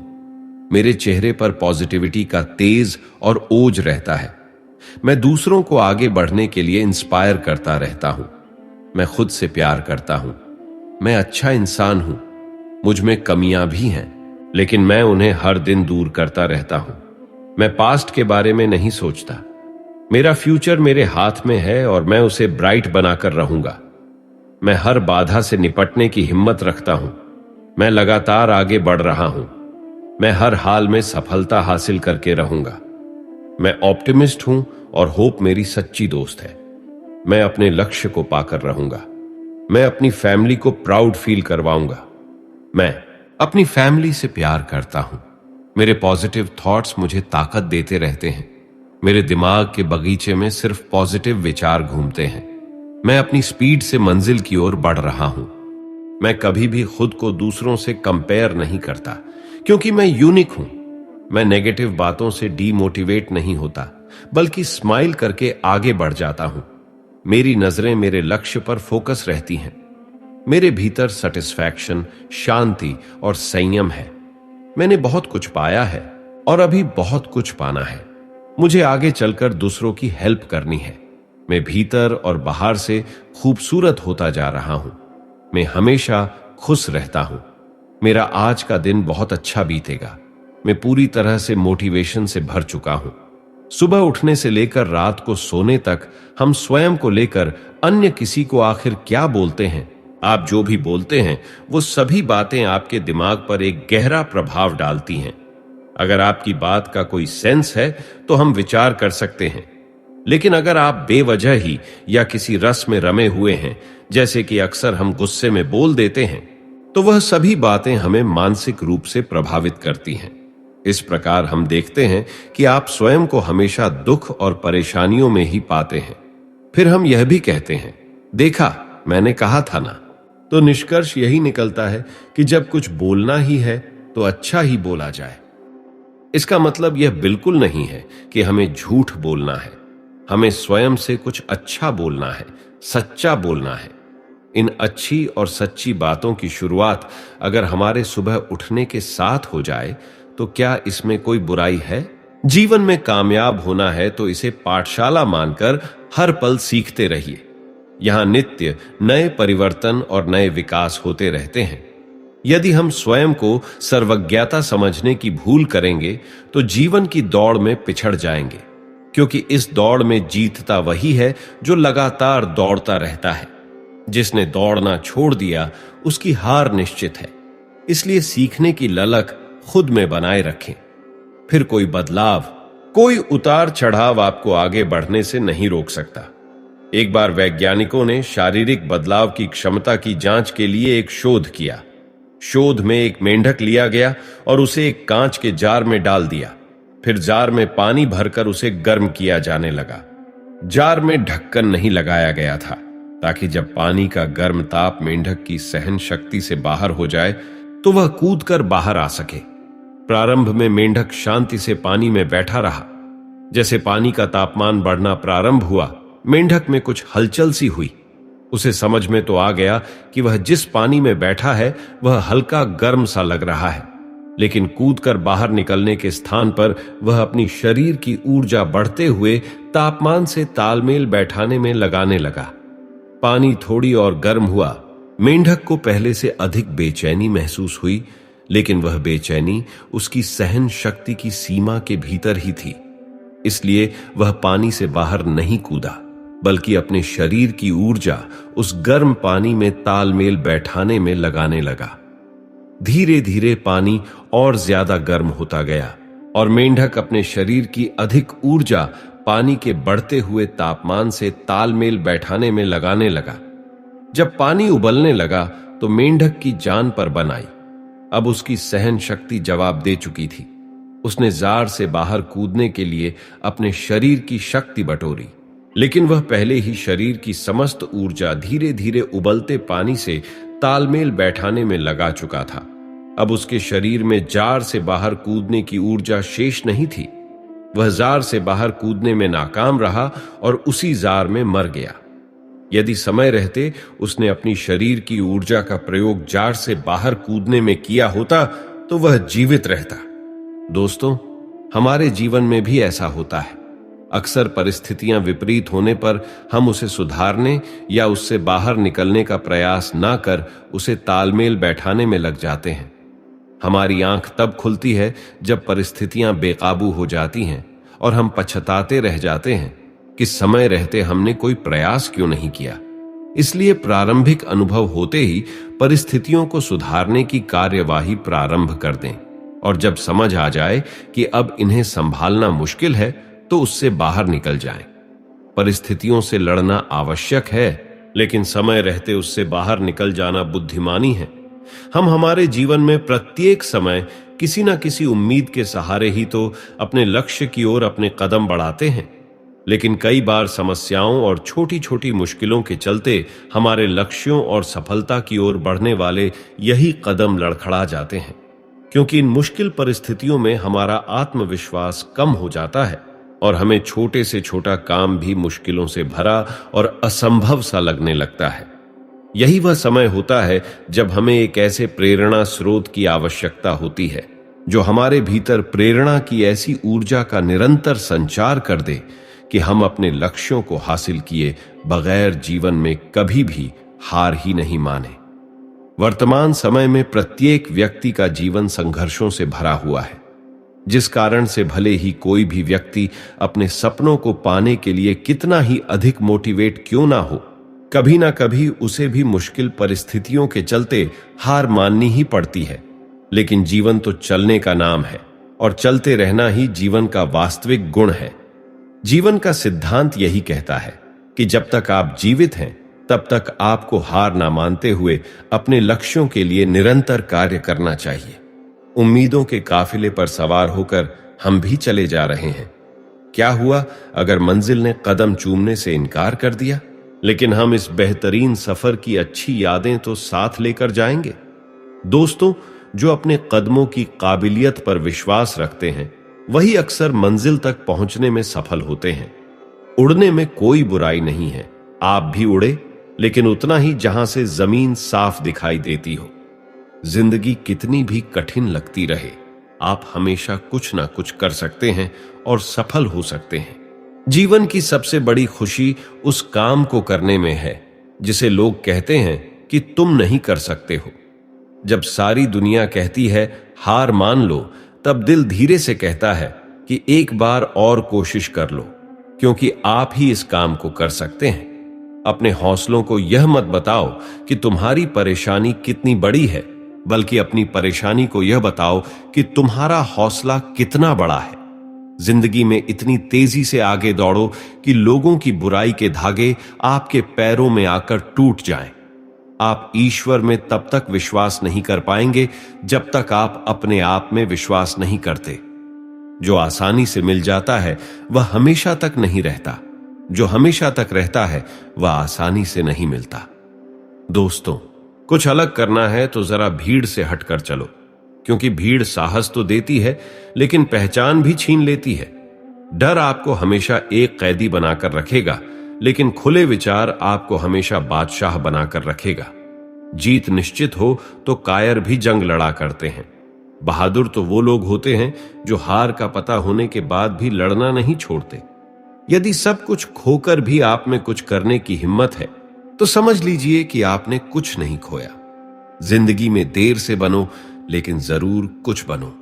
मेरे चेहरे पर पॉजिटिविटी का तेज और ओज रहता है। मैं दूसरों को आगे बढ़ने के लिए इंस्पायर करता रहता हूं। मैं खुद से प्यार करता हूं। मैं अच्छा इंसान हूं। मुझ में कमियां भी हैं, लेकिन मैं उन्हें हर दिन दूर करता रहता हूं। मैं पास्ट के बारे में नहीं सोचता। मेरा फ्यूचर मेरे हाथ में है और मैं उसे ब्राइट बनाकर रहूंगा। मैं हर बाधा से निपटने की हिम्मत रखता हूं। मैं लगातार आगे बढ़ रहा हूं। मैं हर हाल में सफलता हासिल करके रहूंगा। मैं ऑप्टिमिस्ट हूं और होप मेरी सच्ची दोस्त है। मैं अपने लक्ष्य को पाकर रहूंगा। मैं अपनी फैमिली को प्राउड फील करवाऊंगा। मैं अपनी फैमिली से प्यार करता हूं। मेरे पॉजिटिव थॉट्स मुझे ताकत देते रहते हैं। मेरे दिमाग के बगीचे में सिर्फ पॉजिटिव विचार घूमते हैं। मैं अपनी स्पीड से मंजिल की ओर बढ़ रहा हूं। मैं कभी भी खुद को दूसरों से कंपेयर नहीं करता, क्योंकि मैं यूनिक हूं। मैं नेगेटिव बातों से डीमोटिवेट नहीं होता, बल्कि स्माइल करके आगे बढ़ जाता हूं। मेरी नजरें मेरे लक्ष्य पर फोकस रहती हैं। मेरे भीतर सेटिस्फैक्शन, शांति और संयम है। मैंने बहुत कुछ पाया है और अभी बहुत कुछ पाना है। मुझे आगे चलकर दूसरों की हेल्प करनी है। मैं भीतर और बाहर से खूबसूरत होता जा रहा हूं। मैं हमेशा खुश रहता हूं। मेरा आज का दिन बहुत अच्छा बीतेगा। मैं पूरी तरह से मोटिवेशन से भर चुका हूं। सुबह उठने से लेकर रात को सोने तक हम स्वयं को लेकर अन्य किसी को आखिर क्या बोलते हैं। आप जो भी बोलते हैं वो सभी बातें आपके दिमाग पर एक गहरा प्रभाव डालती हैं। अगर आपकी बात का कोई सेंस है तो हम विचार कर सकते हैं, लेकिन अगर आप बेवजह ही या किसी रस में रमे हुए हैं, जैसे कि अक्सर हम गुस्से में बोल देते हैं, तो वह सभी बातें हमें मानसिक रूप से प्रभावित करती हैं। इस प्रकार हम देखते हैं कि आप स्वयं को हमेशा दुख और परेशानियों में ही पाते हैं। फिर हम यह भी कहते हैं, देखा मैंने कहा था ना। तो निष्कर्ष यही निकलता है कि जब कुछ बोलना ही है तो अच्छा ही बोला जाए। इसका मतलब यह बिल्कुल नहीं है कि हमें झूठ बोलना है। हमें स्वयं से कुछ अच्छा बोलना है, सच्चा बोलना है। इन अच्छी और सच्ची बातों की शुरुआत अगर हमारे सुबह उठने के साथ हो जाए तो क्या इसमें कोई बुराई है? जीवन में कामयाब होना है तो इसे पाठशाला मानकर हर पल सीखते रहिए। यहां नित्य नए परिवर्तन और नए विकास होते रहते हैं। यदि हम स्वयं को सर्वज्ञता समझने की भूल करेंगे तो जीवन की दौड़ में पिछड़ जाएंगे, क्योंकि इस दौड़ में जीतता वही है जो लगातार दौड़ता रहता है। जिसने दौड़ना छोड़ दिया उसकी हार निश्चित है। इसलिए सीखने की ललक खुद में बनाए रखें। फिर कोई बदलाव, कोई उतार चढ़ाव आपको आगे बढ़ने से नहीं रोक सकता। एक बार वैज्ञानिकों ने शारीरिक बदलाव की क्षमता की जांच के लिए एक शोध किया। शोध में एक मेंढक लिया गया और उसे एक कांच के जार में डाल दिया। फिर जार में पानी भरकर उसे गर्म किया जाने लगा। जार में ढक्कन नहीं लगाया गया था ताकि जब पानी का गर्म ताप मेंढक की सहन शक्ति से बाहर हो जाए तो वह कूदकर बाहर आ सके। प्रारंभ में मेंढक शांति से पानी में बैठा रहा। जैसे पानी का तापमान बढ़ना प्रारंभ हुआ, मेंढक में कुछ हलचल सी हुई। उसे समझ में तो आ गया कि वह जिस पानी में बैठा है वह हल्का गर्म सा लग रहा है, लेकिन कूदकर बाहर निकलने के स्थान पर वह अपनी शरीर की ऊर्जा बढ़ते हुए तापमान से तालमेल बैठाने में लगाने लगा। पानी थोड़ी और गर्म हुआ। मेंढक को पहले से अधिक बेचैनी महसूस हुई, लेकिन वह बेचैनी उसकी सहन शक्ति की सीमा के भीतर ही थी। इसलिए वह पानी से बाहर नहीं कूदा, बल्कि अपने शरीर की ऊर्जा उस गर्म पानी में तालमेल बैठाने में लगाने लगा। धीरे धीरे पानी और ज्यादा गर्म होता गया और मेंढक अपने शरीर की अधिक ऊर्जा पानी के बढ़ते हुए तापमान से तालमेल बैठाने में लगाने लगा। जब पानी उबलने लगा तो मेंढक की जान पर बन आई। अब उसकी सहन शक्ति जवाब दे चुकी थी। उसने जार से बाहर कूदने के लिए अपने शरीर की शक्ति बटोरी, लेकिन वह पहले ही शरीर की समस्त ऊर्जा धीरे धीरे उबलते पानी से तालमेल बैठाने में लगा चुका था। अब उसके शरीर में जार से बाहर कूदने की ऊर्जा शेष नहीं थी। वह जार से बाहर कूदने में नाकाम रहा और उसी जार में मर गया। यदि समय रहते उसने अपनी शरीर की ऊर्जा का प्रयोग जार से बाहर कूदने में किया होता तो वह जीवित रहता। दोस्तों, हमारे जीवन में भी ऐसा होता है। अक्सर परिस्थितियां विपरीत होने पर हम उसे सुधारने या उससे बाहर निकलने का प्रयास ना कर उसे तालमेल बैठाने में लग जाते हैं। हमारी आंख तब खुलती है जब परिस्थितियां बेकाबू हो जाती हैं और हम पछताते रह जाते हैं कि समय रहते हमने कोई प्रयास क्यों नहीं किया। इसलिए प्रारंभिक अनुभव होते ही परिस्थितियों को सुधारने की कार्यवाही प्रारंभ कर दें और जब समझ आ जाए कि अब इन्हें संभालना मुश्किल है तो उससे बाहर निकल जाएं। परिस्थितियों से लड़ना आवश्यक है, लेकिन समय रहते उससे बाहर निकल जाना बुद्धिमानी है। हम हमारे जीवन में प्रत्येक समय किसी न किसी उम्मीद के सहारे ही तो अपने लक्ष्य की ओर अपने कदम बढ़ाते हैं, लेकिन कई बार समस्याओं और छोटी छोटी मुश्किलों के चलते हमारे लक्ष्यों और सफलता की ओर बढ़ने वाले यही कदम लड़खड़ा जाते हैं, क्योंकि इन मुश्किल परिस्थितियों में हमारा आत्मविश्वास कम हो जाता है और हमें छोटे से छोटा काम भी मुश्किलों से भरा और असंभव सा लगने लगता है। यही वह समय होता है जब हमें एक ऐसे प्रेरणा स्रोत की आवश्यकता होती है जो हमारे भीतर प्रेरणा की ऐसी ऊर्जा का निरंतर संचार कर दे कि हम अपने लक्ष्यों को हासिल किए बगैर जीवन में कभी भी हार ही नहीं माने। वर्तमान समय में प्रत्येक व्यक्ति का जीवन संघर्षों से भरा हुआ है, जिस कारण से भले ही कोई भी व्यक्ति अपने सपनों को पाने के लिए कितना ही अधिक मोटिवेट क्यों ना हो, कभी ना कभी उसे भी मुश्किल परिस्थितियों के चलते हार माननी ही पड़ती है। लेकिन जीवन तो चलने का नाम है और चलते रहना ही जीवन का वास्तविक गुण है। जीवन का सिद्धांत यही कहता है कि जब तक आप जीवित हैं तब तक आपको हार ना मानते हुए अपने लक्ष्यों के लिए निरंतर कार्य करना चाहिए। उम्मीदों के काफिले पर सवार होकर हम भी चले जा रहे हैं। क्या हुआ अगर मंजिल ने कदम चूमने से इनकार कर दिया? लेकिन हम इस बेहतरीन सफर की अच्छी यादें तो साथ लेकर जाएंगे। दोस्तों, जो अपने कदमों की काबिलियत पर विश्वास रखते हैं वही अक्सर मंजिल तक पहुंचने में सफल होते हैं। उड़ने में कोई बुराई नहीं है, आप भी उड़े, लेकिन उतना ही जहां से जमीन साफ दिखाई देती हो। जिंदगी कितनी भी कठिन लगती रहे, आप हमेशा कुछ ना कुछ कर सकते हैं और सफल हो सकते हैं। जीवन की सबसे बड़ी खुशी उस काम को करने में है जिसे लोग कहते हैं कि तुम नहीं कर सकते हो। जब सारी दुनिया कहती है हार मान लो, तब दिल धीरे से कहता है कि एक बार और कोशिश कर लो, क्योंकि आप ही इस काम को कर सकते हैं। अपने हौसलों को यह मत बताओ कि तुम्हारी परेशानी कितनी बड़ी है, बल्कि अपनी परेशानी को यह बताओ कि तुम्हारा हौसला कितना बड़ा है। जिंदगी में इतनी तेजी से आगे दौड़ो कि लोगों की बुराई के धागे आपके पैरों में आकर टूट जाएं। आप ईश्वर में तब तक विश्वास नहीं कर पाएंगे जब तक आप अपने आप में विश्वास नहीं करते। जो आसानी से मिल जाता है वह हमेशा तक नहीं रहता, जो हमेशा तक रहता है वह आसानी से नहीं मिलता। दोस्तों, कुछ अलग करना है तो जरा भीड़ से हटकर चलो, क्योंकि भीड़ साहस तो देती है लेकिन पहचान भी छीन लेती है। डर आपको हमेशा एक कैदी बनाकर रखेगा, लेकिन खुले विचार आपको हमेशा बादशाह बनाकर रखेगा। जीत निश्चित हो तो कायर भी जंग लड़ा करते हैं। बहादुर तो वो लोग होते हैं जो हार का पता होने के बाद भी लड़ना नहीं छोड़ते। यदि सब कुछ खोकर भी आप में कुछ करने की हिम्मत है तो समझ लीजिए कि आपने कुछ नहीं खोया। जिंदगी में देर से बनो, लेकिन जरूर कुछ बनो,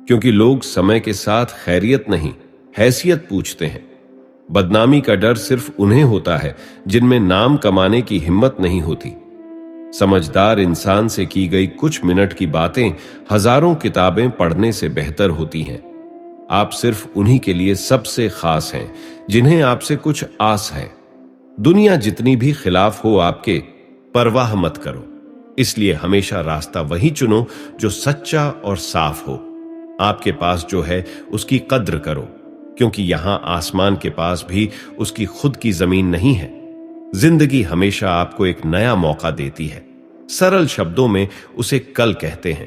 क्योंकि लोग समय के साथ खैरियत नहीं हैसियत पूछते हैं। बदनामी का डर सिर्फ उन्हें होता है जिनमें नाम कमाने की हिम्मत नहीं होती। समझदार इंसान से की गई कुछ मिनट की बातें हजारों किताबें पढ़ने से बेहतर होती हैं। आप सिर्फ उन्हीं के लिए सबसे खास हैं जिन्हें आपसे कुछ आस है। दुनिया जितनी भी खिलाफ हो आपके, परवाह मत करो। इसलिए हमेशा रास्ता वही चुनो जो सच्चा और साफ हो। आपके पास जो है उसकी कद्र करो, क्योंकि यहां आसमान के पास भी उसकी खुद की जमीन नहीं है। जिंदगी हमेशा आपको एक नया मौका देती है। सरल शब्दों में उसे कल कहते हैं।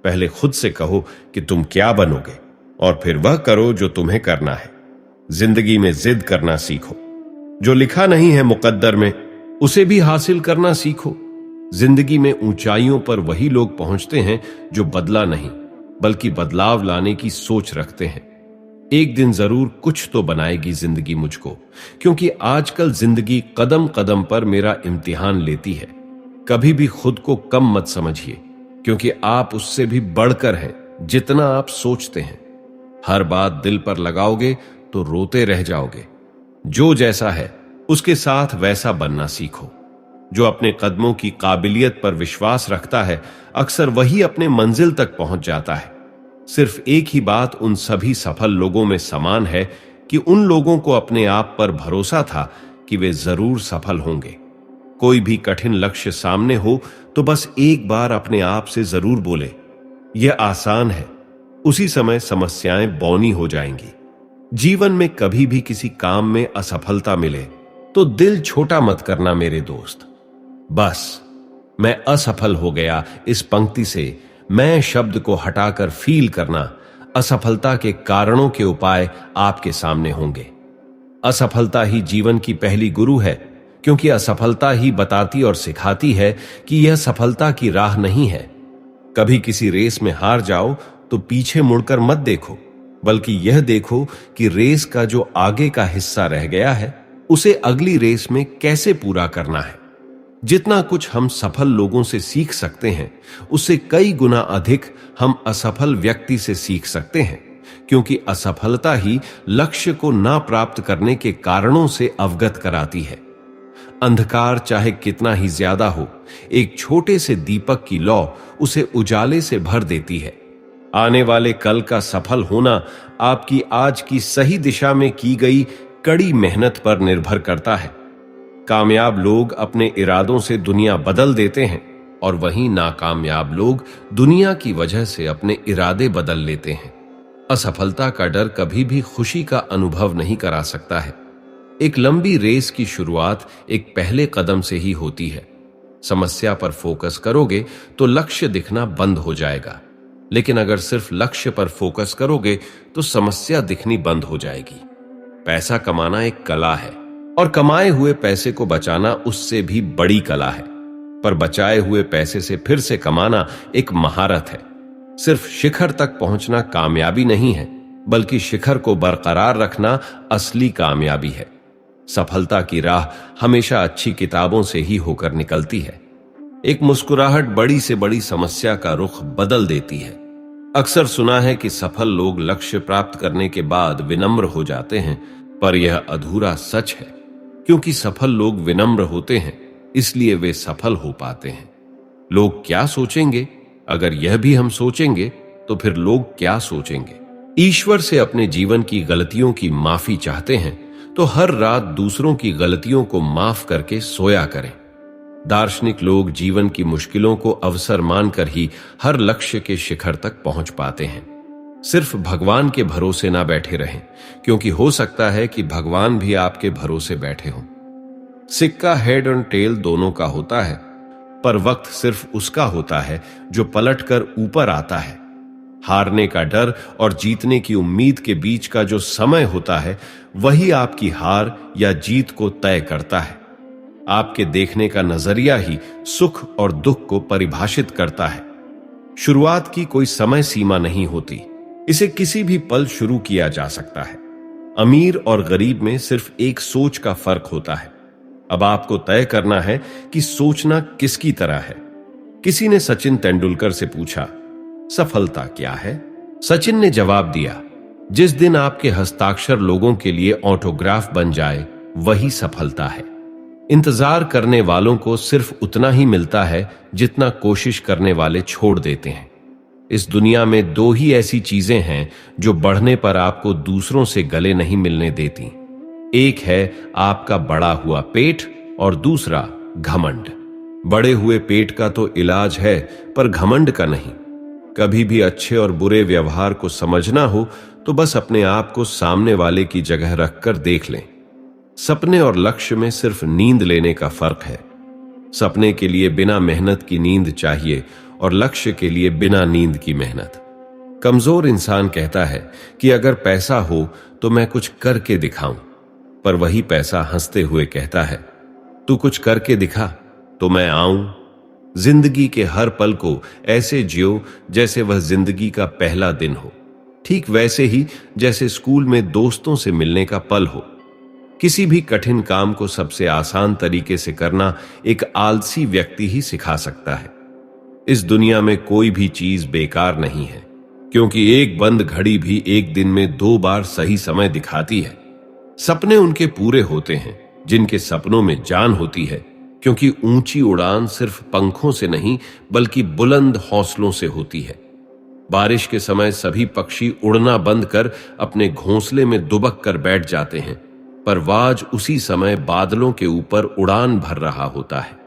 पहले खुद से कहो कि तुम क्या बनोगे, और फिर वह करो जो तुम्हें करना है। जिंदगी में जिद करना सीखो। जो लिखा नहीं है मुकद्दर में, उसे भी हासिल करना सीखो। जिंदगी में ऊंचाइयों पर वही लोग पहुंचते हैं जो बदला नहीं, बल्कि बदलाव लाने की सोच रखते हैं। एक दिन जरूर कुछ तो बनाएगी जिंदगी मुझको, क्योंकि आजकल जिंदगी कदम कदम पर मेरा इम्तिहान लेती है। कभी भी खुद को कम मत समझिए, क्योंकि आप उससे भी बढ़कर हैं जितना आप सोचते हैं। हर बात दिल पर लगाओगे तो रोते रह जाओगे। जो जैसा है उसके साथ वैसा बनना सीखो। जो अपने कदमों की काबिलियत पर विश्वास रखता है, अक्सर वही अपने मंजिल तक पहुंच जाता है। सिर्फ एक ही बात उन सभी सफल लोगों में समान है कि उन लोगों को अपने आप पर भरोसा था कि वे जरूर सफल होंगे। कोई भी कठिन लक्ष्य सामने हो तो बस एक बार अपने आप से जरूर बोले, यह आसान है। उसी समय समस्याएं बौनी हो जाएंगी। जीवन में कभी भी किसी काम में असफलता मिले तो दिल छोटा मत करना मेरे दोस्त। बस मैं असफल हो गया इस पंक्ति से मैं शब्द को हटाकर फील करना। असफलता के कारणों के उपाय आपके सामने होंगे। असफलता ही जीवन की पहली गुरु है, क्योंकि असफलता ही बताती और सिखाती है कि यह सफलता की राह नहीं है। कभी किसी रेस में हार जाओ तो पीछे मुड़कर मत देखो, बल्कि यह देखो कि रेस का जो आगे का हिस्सा रह गया है उसे अगली रेस में कैसे पूरा करना है। जितना कुछ हम सफल लोगों से सीख सकते हैं, उससे कई गुना अधिक हम असफल व्यक्ति से सीख सकते हैं, क्योंकि असफलता ही लक्ष्य को ना प्राप्त करने के कारणों से अवगत कराती है। अंधकार चाहे कितना ही ज्यादा हो, एक छोटे से दीपक की लौ उसे उजाले से भर देती है। आने वाले कल का सफल होना आपकी आज की सही दिशा में की गई कड़ी मेहनत पर निर्भर करता है। कामयाब लोग अपने इरादों से दुनिया बदल देते हैं, और वहीं नाकामयाब लोग दुनिया की वजह से अपने इरादे बदल लेते हैं। असफलता का डर कभी भी खुशी का अनुभव नहीं करा सकता है। एक लंबी रेस की शुरुआत एक पहले कदम से ही होती है। समस्या पर फोकस करोगे तो लक्ष्य दिखना बंद हो जाएगा, लेकिन अगर सिर्फ लक्ष्य पर फोकस करोगे तो समस्या दिखनी बंद हो जाएगी। पैसा कमाना एक कला है, और कमाए हुए पैसे को बचाना उससे भी बड़ी कला है। पर बचाए हुए पैसे से फिर से कमाना एक महारत है। सिर्फ शिखर तक पहुंचना कामयाबी नहीं है, बल्कि शिखर को बरकरार रखना असली कामयाबी है। सफलता की राह हमेशा अच्छी किताबों से ही होकर निकलती है। एक मुस्कुराहट बड़ी से बड़ी समस्या का रुख बदल देती है। अक्सर सुना है कि सफल लोग लक्ष्य प्राप्त करने के बाद विनम्र हो जाते हैं, पर यह अधूरा सच है, क्योंकि सफल लोग विनम्र होते हैं, इसलिए वे सफल हो पाते हैं। लोग क्या सोचेंगे, अगर यह भी हम सोचेंगे तो फिर लोग क्या सोचेंगे। ईश्वर से अपने जीवन की गलतियों की माफी चाहते हैं तो हर रात दूसरों की गलतियों को माफ करके सोया करें। दार्शनिक लोग जीवन की मुश्किलों को अवसर मानकर ही हर लक्ष्य के शिखर तक पहुंच पाते हैं। सिर्फ भगवान के भरोसे ना बैठे रहें, क्योंकि हो सकता है कि भगवान भी आपके भरोसे बैठे हों। सिक्का हेड और टेल दोनों का होता है, पर वक्त सिर्फ उसका होता है जो पलटकर ऊपर आता है। हारने का डर और जीतने की उम्मीद के बीच का जो समय होता है, वही आपकी हार या जीत को तय करता है। आपके देखने का नजरिया ही सुख और दुख को परिभाषित करता है। शुरुआत की कोई समय सीमा नहीं होती, इसे किसी भी पल शुरू किया जा सकता है। अमीर और गरीब में सिर्फ एक सोच का फर्क होता है। अब आपको तय करना है कि सोचना किसकी तरह है। किसी ने सचिन तेंदुलकर से पूछा, सफलता क्या है? सचिन ने जवाब दिया, जिस दिन आपके हस्ताक्षर लोगों के लिए ऑटोग्राफ बन जाए, वही सफलता है। इंतजार करने वालों को सिर्फ उतना ही मिलता है जितना कोशिश करने वाले छोड़ देते हैं। इस दुनिया में दो ही ऐसी चीजें हैं जो बढ़ने पर आपको दूसरों से गले नहीं मिलने देती। एक है आपका बड़ा हुआ पेट और दूसरा घमंड। बड़े हुए पेट का तो इलाज है, पर घमंड का नहीं। कभी भी अच्छे और बुरे व्यवहार को समझना हो तो बस अपने आप को सामने वाले की जगह रखकर देख लें। सपने और लक्ष्य में सिर्फ नींद लेने का फर्क है। सपने के लिए बिना मेहनत की नींद चाहिए और लक्ष्य के लिए बिना नींद की मेहनत। कमजोर इंसान कहता है कि अगर पैसा हो तो मैं कुछ करके दिखाऊं, पर वही पैसा हंसते हुए कहता है, तू कुछ करके दिखा तो मैं आऊं। जिंदगी के हर पल को ऐसे जियो जैसे वह जिंदगी का पहला दिन हो, ठीक वैसे ही जैसे स्कूल में दोस्तों से मिलने का पल हो। किसी भी कठिन काम को सबसे आसान तरीके से करना एक आलसी व्यक्ति ही सिखा सकता है। इस दुनिया में कोई भी चीज बेकार नहीं है, क्योंकि एक बंद घड़ी भी एक दिन में 2 बार सही समय दिखाती है। सपने उनके पूरे होते हैं जिनके सपनों में जान होती है, क्योंकि ऊंची उड़ान सिर्फ पंखों से नहीं बल्कि बुलंद हौसलों से होती है। बारिश के समय सभी पक्षी उड़ना बंद कर अपने घोंसले में दुबक कर बैठ जाते हैं, पर वाज उसी समय बादलों के ऊपर उड़ान भर रहा होता है।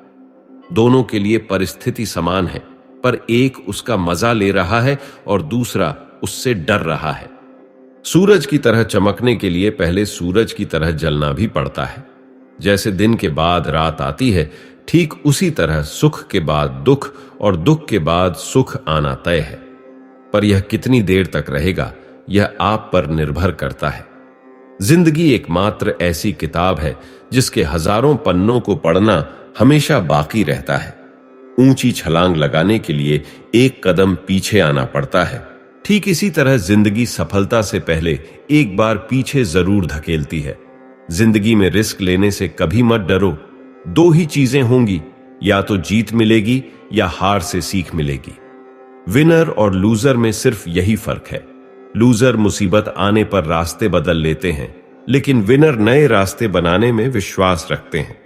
दोनों के लिए परिस्थिति समान है, पर एक उसका मजा ले रहा है और दूसरा उससे डर रहा है। सूरज की तरह चमकने के लिए पहले सूरज की तरह जलना भी पड़ता है। जैसे दिन के बाद रात आती है, ठीक उसी तरह सुख के बाद दुख और दुख के बाद सुख आना तय है। पर यह कितनी देर तक रहेगा, यह आप पर निर्भर करता है। जिंदगी एकमात्र ऐसी किताब है जिसके हजारों पन्नों को पढ़ना हमेशा बाकी रहता है। ऊंची छलांग लगाने के लिए एक कदम पीछे आना पड़ता है। ठीक इसी तरह जिंदगी सफलता से पहले एक बार पीछे जरूर धकेलती है। जिंदगी में रिस्क लेने से कभी मत डरो। 2 ही चीजें होंगी, या तो जीत मिलेगी या हार से सीख मिलेगी। विनर और लूजर में सिर्फ यही फर्क है। लूजर मुसीबत आने पर रास्ते बदल लेते हैं, लेकिन विनर नए रास्ते बनाने में विश्वास रखते हैं।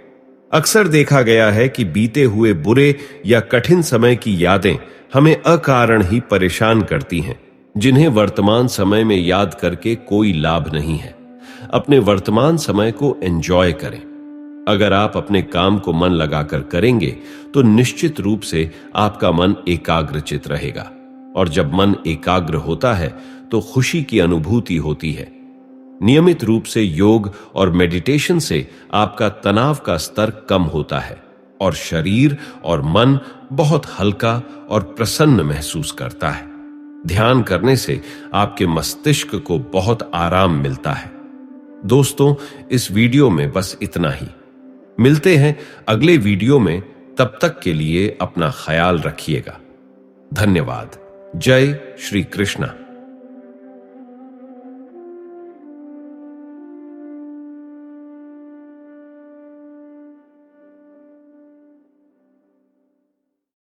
अक्सर देखा गया है कि बीते हुए बुरे या कठिन समय की यादें हमें अकारण ही परेशान करती हैं, जिन्हें वर्तमान समय में याद करके कोई लाभ नहीं है। अपने वर्तमान समय को एंजॉय करें। अगर आप अपने काम को मन लगाकर करेंगे तो निश्चित रूप से आपका मन एकाग्रचित रहेगा, और जब मन एकाग्र होता है तो खुशी की अनुभूति होती है। नियमित रूप से योग और मेडिटेशन से आपका तनाव का स्तर कम होता है और शरीर और मन बहुत हल्का और प्रसन्न महसूस करता है। ध्यान करने से आपके मस्तिष्क को बहुत आराम मिलता है। दोस्तों, इस वीडियो में बस इतना ही। मिलते हैं अगले वीडियो में। तब तक के लिए अपना ख्याल रखिएगा। धन्यवाद। जय श्री कृष्ण।